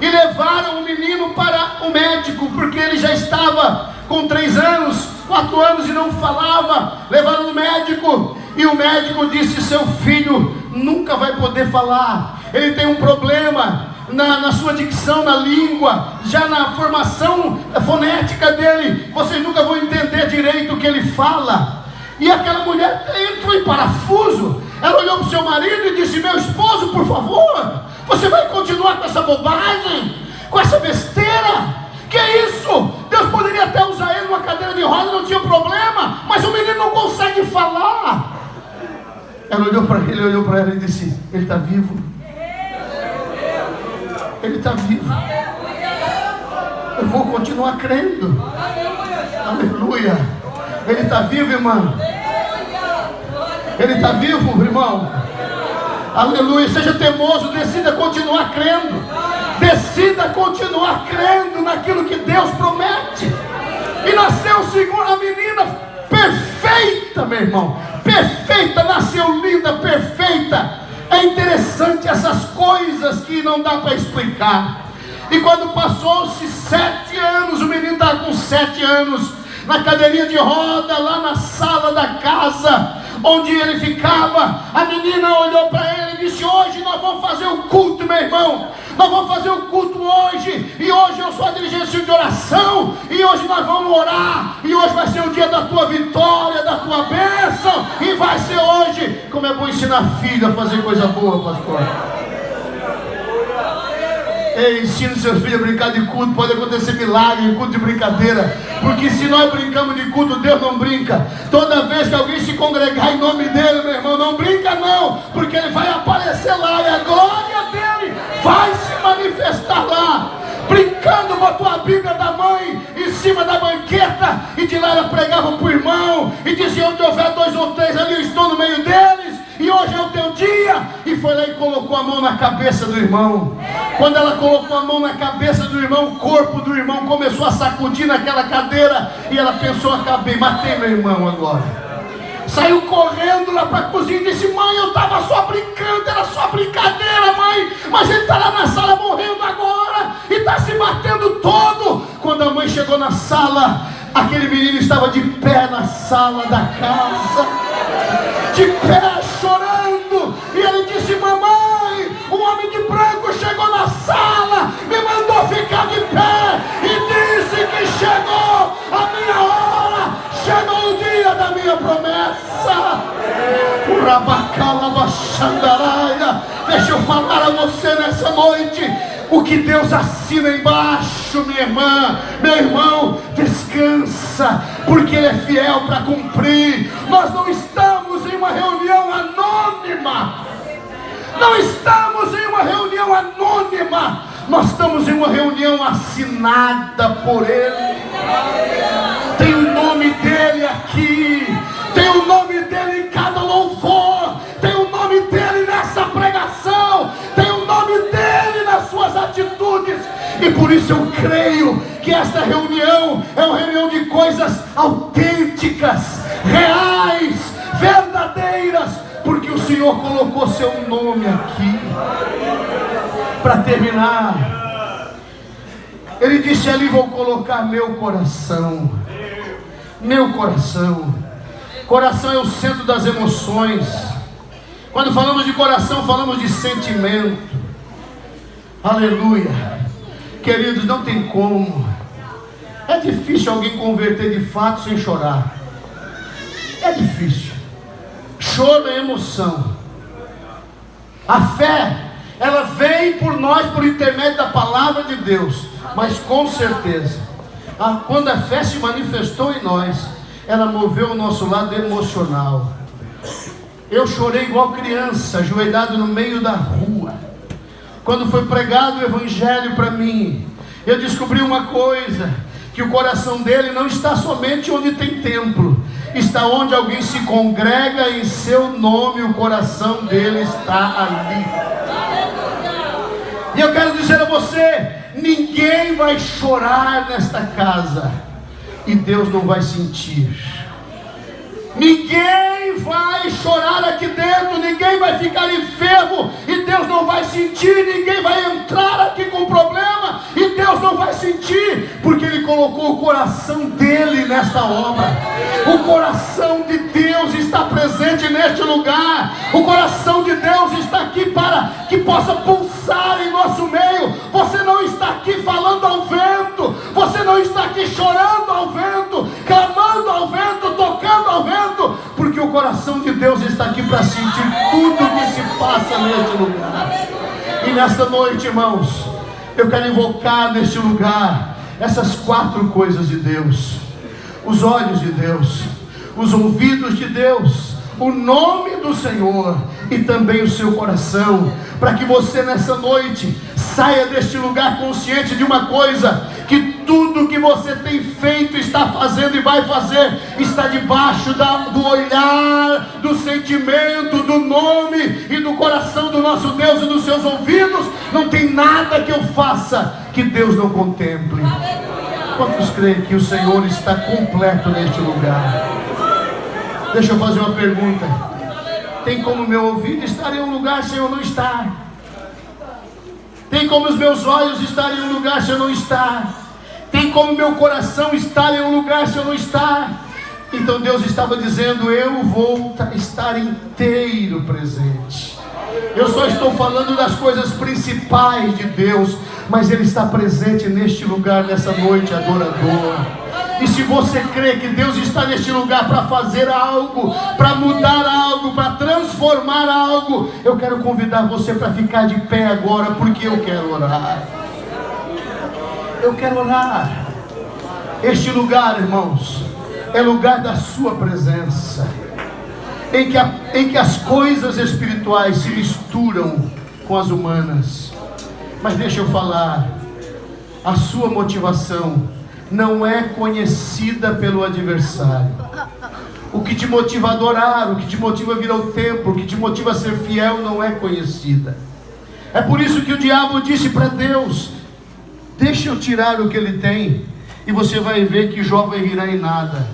e levaram o menino para o médico, porque ele já estava com 3 anos, 4 anos e não falava. Levaram no médico, e o médico disse: seu filho nunca vai poder falar, ele tem um problema na sua dicção, na língua, já na formação fonética dele, vocês nunca vão entender direito o que ele fala. E aquela mulher entrou em parafuso. Ela olhou para o seu marido e disse: meu esposo, por favor, você vai continuar com essa bobagem, com essa besteira? Que é isso? Deus poderia até usar ele numa cadeira de roda, não tinha problema, mas o menino não consegue falar. Ela olhou para ele, olhou para ela e disse: ele está vivo. Ele está vivo. Eu vou continuar crendo. Aleluia. Ele está vivo, irmão. Ele está vivo, irmão. Aleluia. Seja teimoso, decida continuar crendo. Decida continuar crendo naquilo que Deus promete. E nasceu a menina perfeita, meu irmão. Perfeita, nasceu linda, perfeita. É interessante essas coisas que não dá para explicar. E quando passou-se 7 anos, o menino estava com 7 anos, na cadeirinha de roda, lá na sala da casa onde ele ficava, a menina olhou para ele e disse: hoje nós vamos fazer o culto, meu irmão. Nós vamos fazer o culto hoje, e hoje eu sou a dirigência de oração, e hoje nós vamos orar, e hoje vai ser o dia da tua vitória, da tua bênção, e vai ser hoje. Como é bom ensinar filho a fazer coisa boa, pastor. Ei, ensina seus filhos a brincar de culto. Pode acontecer milagre em culto de brincadeira, porque se nós brincamos de culto, Deus não brinca. Toda vez que alguém se congregar em nome dele, meu irmão, não brinca não, porque ele vai aparecer lá e a glória dele vai se manifestar lá. Brincando, botou a Bíblia da mãe em cima da banqueta, e de lá ela pregava para o irmão e dizia: onde houver 2 ou 3 ali, eu estou no meio deles, e hoje é o teu dia. E foi lá e colocou a mão na cabeça do irmão. Quando ela colocou a mão na cabeça do irmão, o corpo do irmão começou a sacudir naquela cadeira, e ela pensou: acabei, matei meu irmão agora. Saiu correndo lá para a cozinha e disse: mãe, eu estava só brincando, era só brincadeira, mãe, mas ele está lá na sala morrendo agora, e está se batendo todo. Quando a mãe chegou na sala, aquele menino estava de pé na sala da casa, de pé, chorando. E ele disse: mamãe, um homem de branco chegou na sala, me mandou ficar de pé e disse que chegou a minha hora. chegou o dia da minha promessa. Deixa eu falar a você nessa noite. O que Deus assina embaixo, minha irmã, meu irmão, descansa, porque Ele é fiel para cumprir. Nós não estamos em uma reunião anônima. Não estamos em uma reunião anônima. Nós estamos em uma reunião assinada por Ele. Tem o nome dEle aqui. Tem o nome dEle em cada louvor. Tem o nome dEle nessa pregação. Tem o nome dEle nas suas atitudes. E por isso eu creio que esta reunião é uma reunião de coisas autênticas, reais, verdadeiras, porque o Senhor colocou seu nome aqui. Para terminar, Ele disse ali: vou colocar meu coração. Meu coração. Coração é o centro das emoções. Quando falamos de coração, falamos de sentimento. Aleluia. Queridos, não tem como. É difícil alguém converter de fato sem chorar. É difícil. Choro é emoção. A fé, ela vem por nós por intermédio da palavra de Deus. Mas com certeza, quando a fé se manifestou em nós, ela moveu o nosso lado emocional. Eu chorei igual criança, ajoelhado no meio da rua. Quando foi pregado o evangelho para mim, eu descobri uma coisa: que o coração dele não está somente onde tem templo, está onde alguém se congrega em seu nome, o coração dele está ali. E eu quero dizer a você: ninguém vai chorar nesta casa e Deus não vai sentir. Ninguém vai chorar aqui dentro, ninguém vai ficar enfermo e Deus não vai sentir. Ninguém vai entrar aqui com problema e Deus não vai sentir, porque Ele colocou o coração dele nesta obra. O coração de Deus está presente neste lugar. O coração de Deus está aqui para que possa pulsar em nosso meio. Você não está aqui falando ao vento, você não está aqui chorando ao vento, clamando ao vento, tocando ao vento, porque o coração de Deus está aqui para sentir tudo que se passa neste lugar. E nesta noite, irmãos, eu quero invocar neste lugar essas 4 coisas de Deus: os olhos de Deus, os ouvidos de Deus, o nome do Senhor e também o seu coração, para que você nessa noite saia deste lugar consciente de uma coisa: que tudo que você tem feito, está fazendo e vai fazer, está debaixo do olhar, do sentimento, do nome e do coração do nosso Deus e dos seus ouvidos. Não tem nada que eu faça que Deus não contemple. Quantos creem que o Senhor está completo neste lugar? Deixa eu fazer uma pergunta: tem como meu ouvido estar em um lugar se eu não estar? Tem como os meus olhos estarem em um lugar se eu não estar? Tem como meu coração estar em um lugar se eu não estar? Então Deus estava dizendo: eu vou estar inteiro presente. Eu só estou falando das coisas principais de Deus, mas Ele está presente neste lugar, nessa noite adoradora. E se você crê que Deus está neste lugar para fazer algo, para mudar algo, para transformar algo, eu quero convidar você para ficar de pé agora, porque eu quero orar. Eu quero orar. Este lugar, irmãos, é lugar da sua presença, em que as coisas espirituais se misturam com as humanas. Mas deixa eu falar, a sua motivação não é conhecida pelo adversário. O que te motiva a adorar, o que te motiva a vir ao templo, o que te motiva a ser fiel não é conhecida. É por isso que o diabo disse para Deus: deixa eu tirar o que ele tem, e você vai ver que Jó vai virar em nada.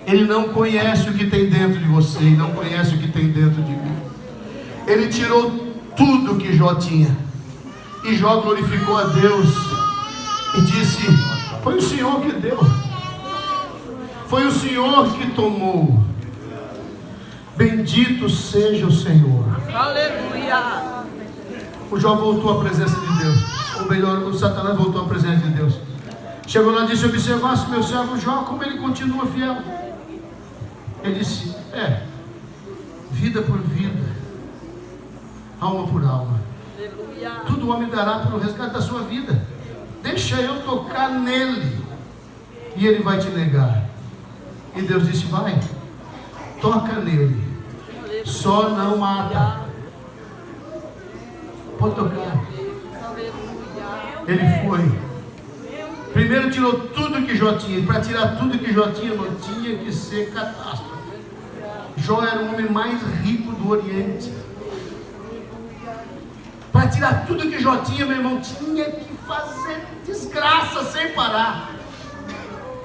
Ele não conhece o que tem dentro de você, e não conhece o que tem dentro de mim. Ele tirou tudo que Jó tinha, e Jó glorificou a Deus e disse: foi o Senhor que deu, foi o Senhor que tomou. Bendito seja o Senhor. Aleluia. O Jó voltou à presença de Deus, ou melhor, o Satanás voltou à presença de Deus. Chegou lá e disse: observasse meu servo Jó, como ele continua fiel. Ele disse: vida por vida, alma por alma, tudo o homem dará pelo resgate da sua vida. Deixa eu tocar nele e ele vai te negar. E Deus disse: vai, toca nele, só não mata. Pode tocar. Ele foi. Primeiro tirou tudo que Jó tinha. E para tirar tudo que Jó tinha, não tinha que ser catástrofe. Jó era o homem mais rico do Oriente. Para tirar tudo que Jó tinha, meu irmão, tinha que fazer desgraça sem parar.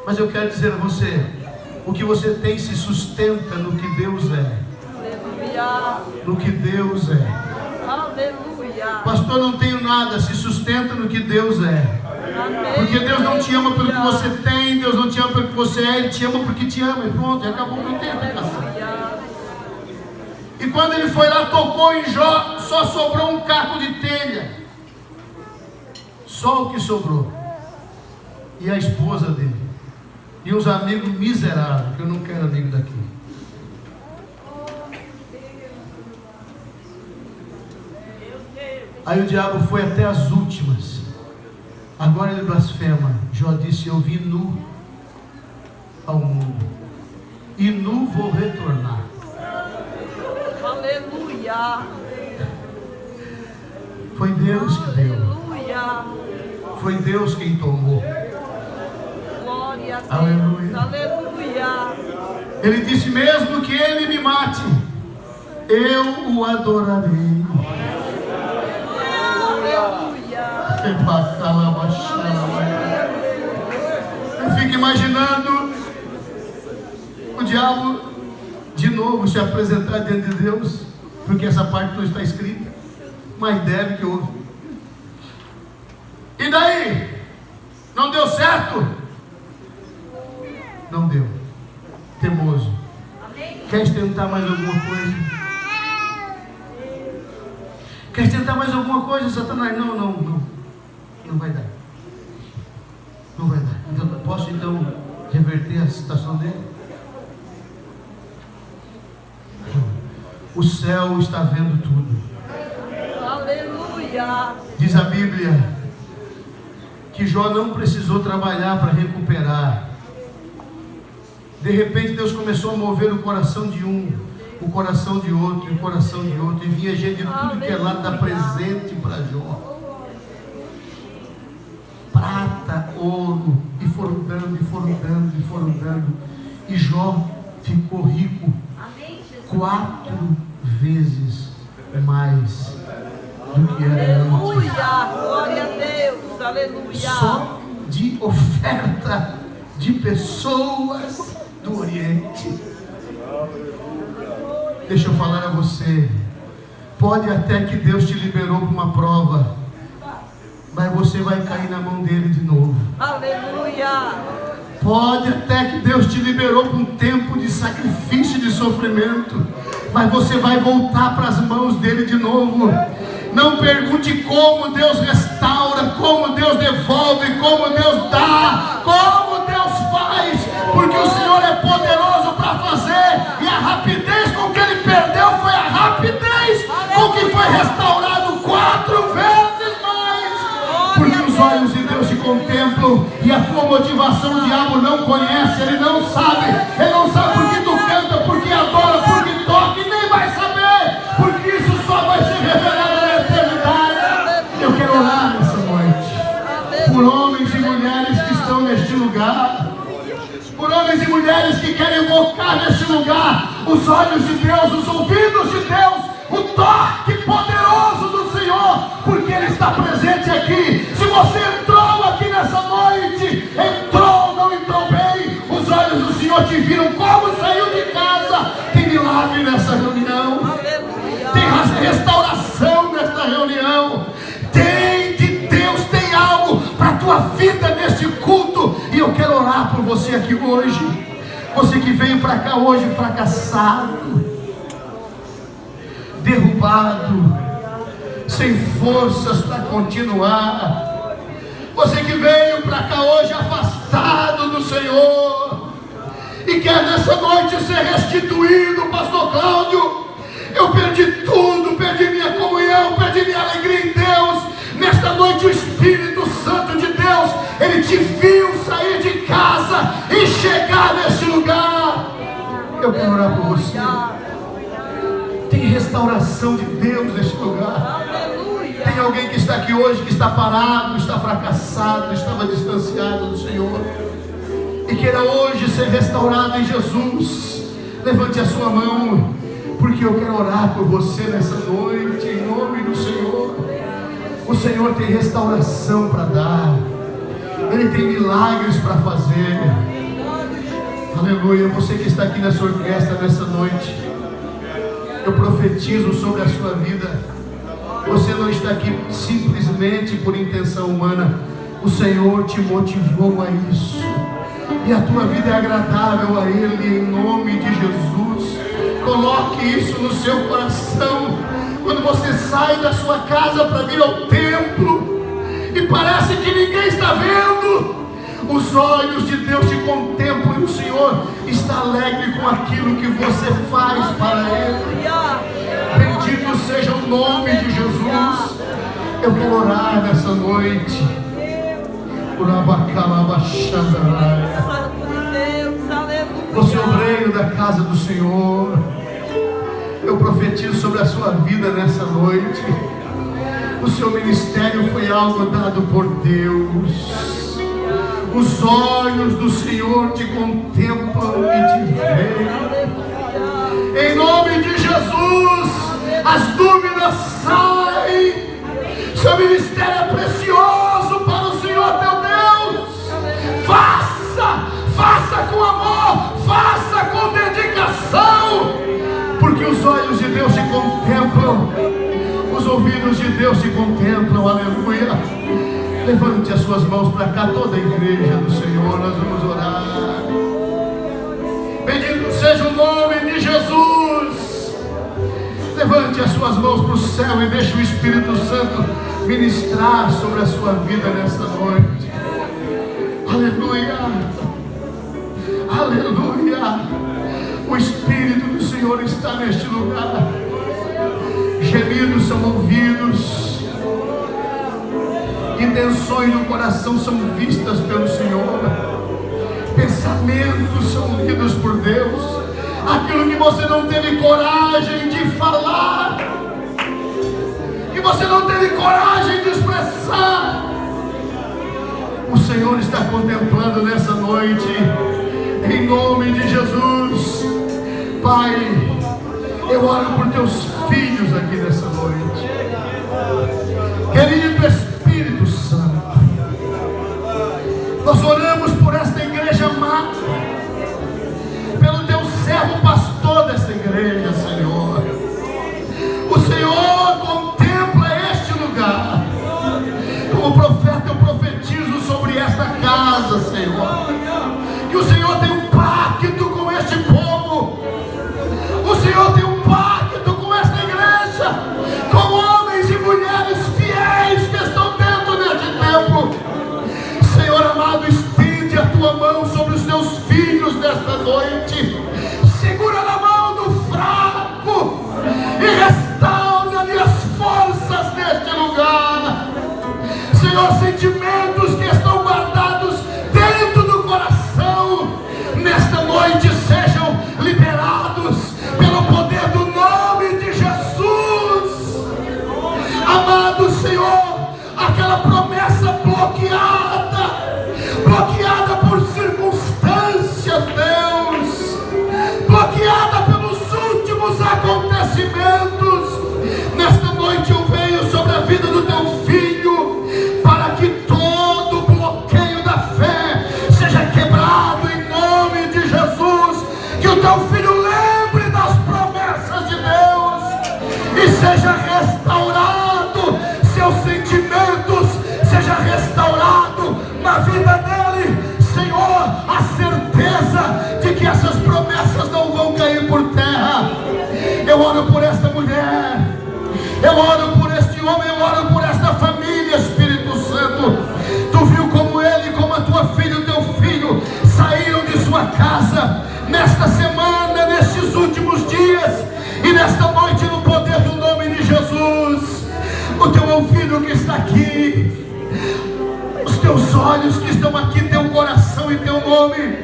Mas eu quero dizer a você: o que você tem se sustenta no que Deus é. Aleluia. No que Deus é. Aleluia. Pastor, não tenho nada. Se sustenta no que Deus é. Amém. Porque Deus não te ama pelo que você tem, Deus não te ama pelo que você é, Ele te ama porque te ama. E pronto, acabou, não tem explicação. E quando ele foi lá, tocou em Jó, só sobrou um caco de telha. Só o que sobrou. E a esposa dele. E uns amigos miseráveis, que eu não quero amigo daqui. Aí o diabo foi até as últimas. Agora ele blasfema. Jó disse: eu vim nu ao mundo, e nu vou retornar. Aleluia. Foi Deus que deu. Aleluia. Foi Deus quem tomou. Glória a Deus. Aleluia. Aleluia. Ele disse: mesmo que ele me mate, eu o adorarei. Eu fico imaginando o diabo de novo se apresentar diante de Deus, porque essa parte não está escrita, mas deve que houve. E daí? Não deu certo? Não deu. Teimoso. Quer tentar mais alguma coisa? Quer tentar mais alguma coisa, Satanás? Não vai dar. Não vai dar. Então, posso então reverter a situação dele? O céu está vendo tudo. Aleluia. Diz a Bíblia que Jó não precisou trabalhar para recuperar. De repente Deus começou a mover o coração de um, o coração de outro, o coração de outro, e vinha gente de tudo que é lado dar presente para Jó. Prata, ouro, e foram dando, e foram dando, e foram dando. E Jó ficou rico 4 vezes mais do que era antes. Aleluia. Glória a Deus. Aleluia. Só de oferta de pessoas do Oriente. Deixa eu falar a você. Pode até que Deus te liberou para uma prova, mas você vai cair na mão dele de novo. Aleluia. Pode até que Deus te liberou para um tempo de sacrifício e de sofrimento, mas você vai voltar para as mãos dele de novo. Não pergunte como Deus restaura, como Deus devolve, como Deus dá, como Deus faz, porque o Senhor é poderoso para fazer, e a rapidez com que ele perdeu foi a rapidez com que foi restaurado 4 vezes mais. Porque os olhos de Deus te contemplam, e a tua motivação o diabo não conhece, ele não sabe porque tu canta, porque adora, porque toca, e nem vai saber, porque isso só vai ser revelado na eternidade. Eu quero orar nessa noite por homens e mulheres que estão neste lugar, por homens e mulheres que querem invocar neste lugar os olhos de Deus, os ouvidos de Deus, o toque poderoso do Senhor, porque Ele está presente aqui. Se você entrou aqui nessa noite, entrou, não entrou bem, os olhos do Senhor te viram como saiu de casa. Tem milagre nessa reunião, tem restauração nesta reunião, tem de Deus, tem algo para a tua vida neste culto. E eu quero orar por você aqui hoje, você que veio para cá hoje fracassado, derrubado, sem forças para continuar. Você que veio para cá hoje afastado do Senhor e quer nessa noite ser restituído, pastor Cláudio. Eu perdi tudo, perdi minha comunhão, perdi minha alegria em Deus. Nesta noite o Espírito Santo de Deus, Ele te viu sair de casa e chegar neste lugar. Eu quero orar por você. Tem restauração de Deus neste lugar. Tem alguém que está aqui hoje, que está parado, está fracassado, estava distanciado do Senhor e queira hoje ser restaurado em Jesus. Levante a sua mão, porque eu quero orar por você nessa noite, em nome do Senhor. O Senhor tem restauração para dar, Ele tem milagres para fazer. Aleluia. Você que está aqui nessa orquestra nessa noite, eu profetizo sobre a sua vida. Você não está aqui simplesmente por intenção humana. O Senhor te motivou a isso, e a tua vida é agradável a Ele, em nome de Jesus. Coloque isso no seu coração. Quando você sai da sua casa para vir ao templo e parece que ninguém está vendo, os olhos de Deus te contemplam e o Senhor está alegre com aquilo que você faz para Ele. Bendito seja o nome de Jesus. Eu quero orar nessa noite. Você é obreiro da casa do Senhor. Eu profetizo sobre a sua vida nessa noite. O seu ministério foi algo dado por Deus. Os olhos do Senhor te contemplam e te veem. Em nome de Jesus, as dúvidas saem. Seu ministério é precioso para o Senhor teu Deus. Faça com amor, faça com dedicação, porque os olhos de Deus te contemplam, os ouvidos de Deus te contemplam. Aleluia. Levante as suas mãos para cá, toda a igreja do Senhor. Nós vamos orar. Bendito seja o nome de Jesus. Levante as suas mãos para o céu e deixe o Espírito Santo ministrar sobre a sua vida nesta noite. Aleluia. Aleluia. O Espírito do Senhor está neste lugar. Gemidos são ouvidos, intenções do coração são vistas pelo Senhor, pensamentos são lidos por Deus. Aquilo que você não teve coragem de falar, que você não teve coragem de expressar, o Senhor está contemplando nessa noite, em nome de Jesus. Pai, eu oro por teus filhos aqui nessa noite. Querido Espírito Santo, nós oramos por esta igreja amada, pelo teu servo pastor desta igreja, Senhor. O Senhor contempla este lugar. Como profeta eu profetizo sobre esta casa, Senhor, que o Senhor tem um pacto com este povo. O Senhor tem um pacto com esta igreja, com homens e mulheres fiéis que estão dentro deste templo. Senhor amado, estende a tua mão sobre os teus filhos nesta noite. Segura na mão do fraco e restaura-lhe as forças neste lugar. Senhor, sentimentos que estão guardados dentro do coração, nesta noite sejam liberados pelo poder do nome de Jesus. Amado Senhor, aquela promessa bloqueada por circunstâncias, Deus, bloqueada pelos últimos acontecimentos, nesta noite eu venho sobre a vida do teu filho, para que todo bloqueio da fé seja quebrado em nome de Jesus, que o teu filho lembre das promessas de Deus e seja restaurado, seus sentimentos seja restaurado na vida dele, Senhor, a certeza de que essas promessas não vão cair por terra. Eu oro por esta mulher, eu oro por este homem, eu oro por esta família, Espírito Santo. Tu teu ouvido que está aqui, os teus olhos que estão aqui, teu coração e teu nome,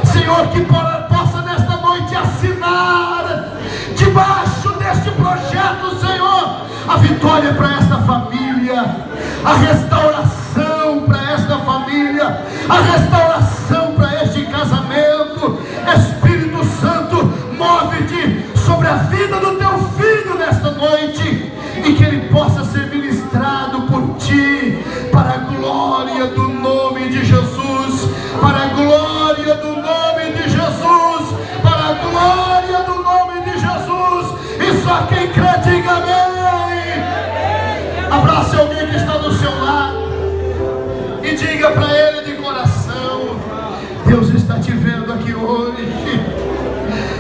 Senhor, que possa nesta noite assinar debaixo deste projeto, Senhor, a vitória para esta família, a restauração para esta família, a restauração para este casamento. Espírito Santo, move-te sobre a vida do teu filho nesta noite, e que ele possa ser ministrado por ti, para a glória do nome de Jesus, para a glória do nome de Jesus, para a glória do nome de Jesus. E só quem crê diga amém. Abrace alguém que está do seu lado e diga para ele de coração: Deus está te vendo aqui hoje.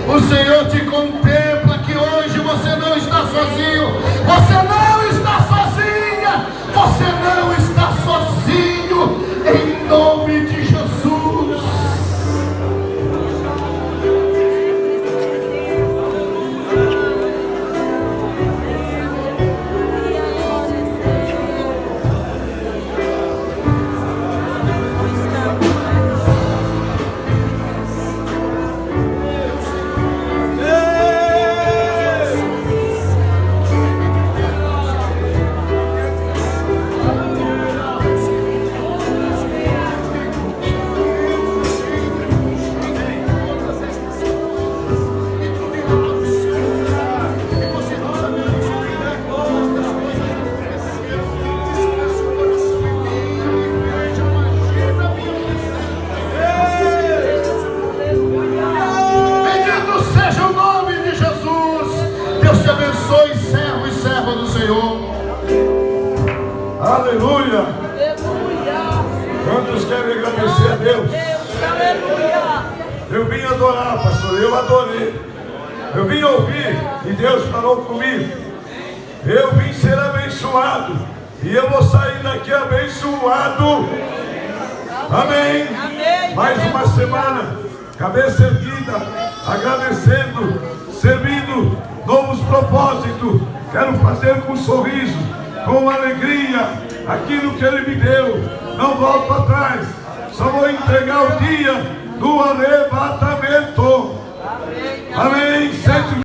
O Senhor te contempla que hoje você não está sozinho, você não está sozinha, você não está sozinho, em nome de Jesus. Aleluia! Quantos querem agradecer a Deus? Eu vim adorar, pastor, eu adorei. Eu vim ouvir e Deus falou comigo. Eu vim ser abençoado e eu vou sair daqui abençoado. Amém? Mais uma semana, cabeça erguida, agradecendo, servindo, novos propósitos. Quero fazer com um sorriso, com alegria, aquilo que Ele me deu. Não volto atrás, só vou entregar o dia do arrebatamento. Amém. Amém.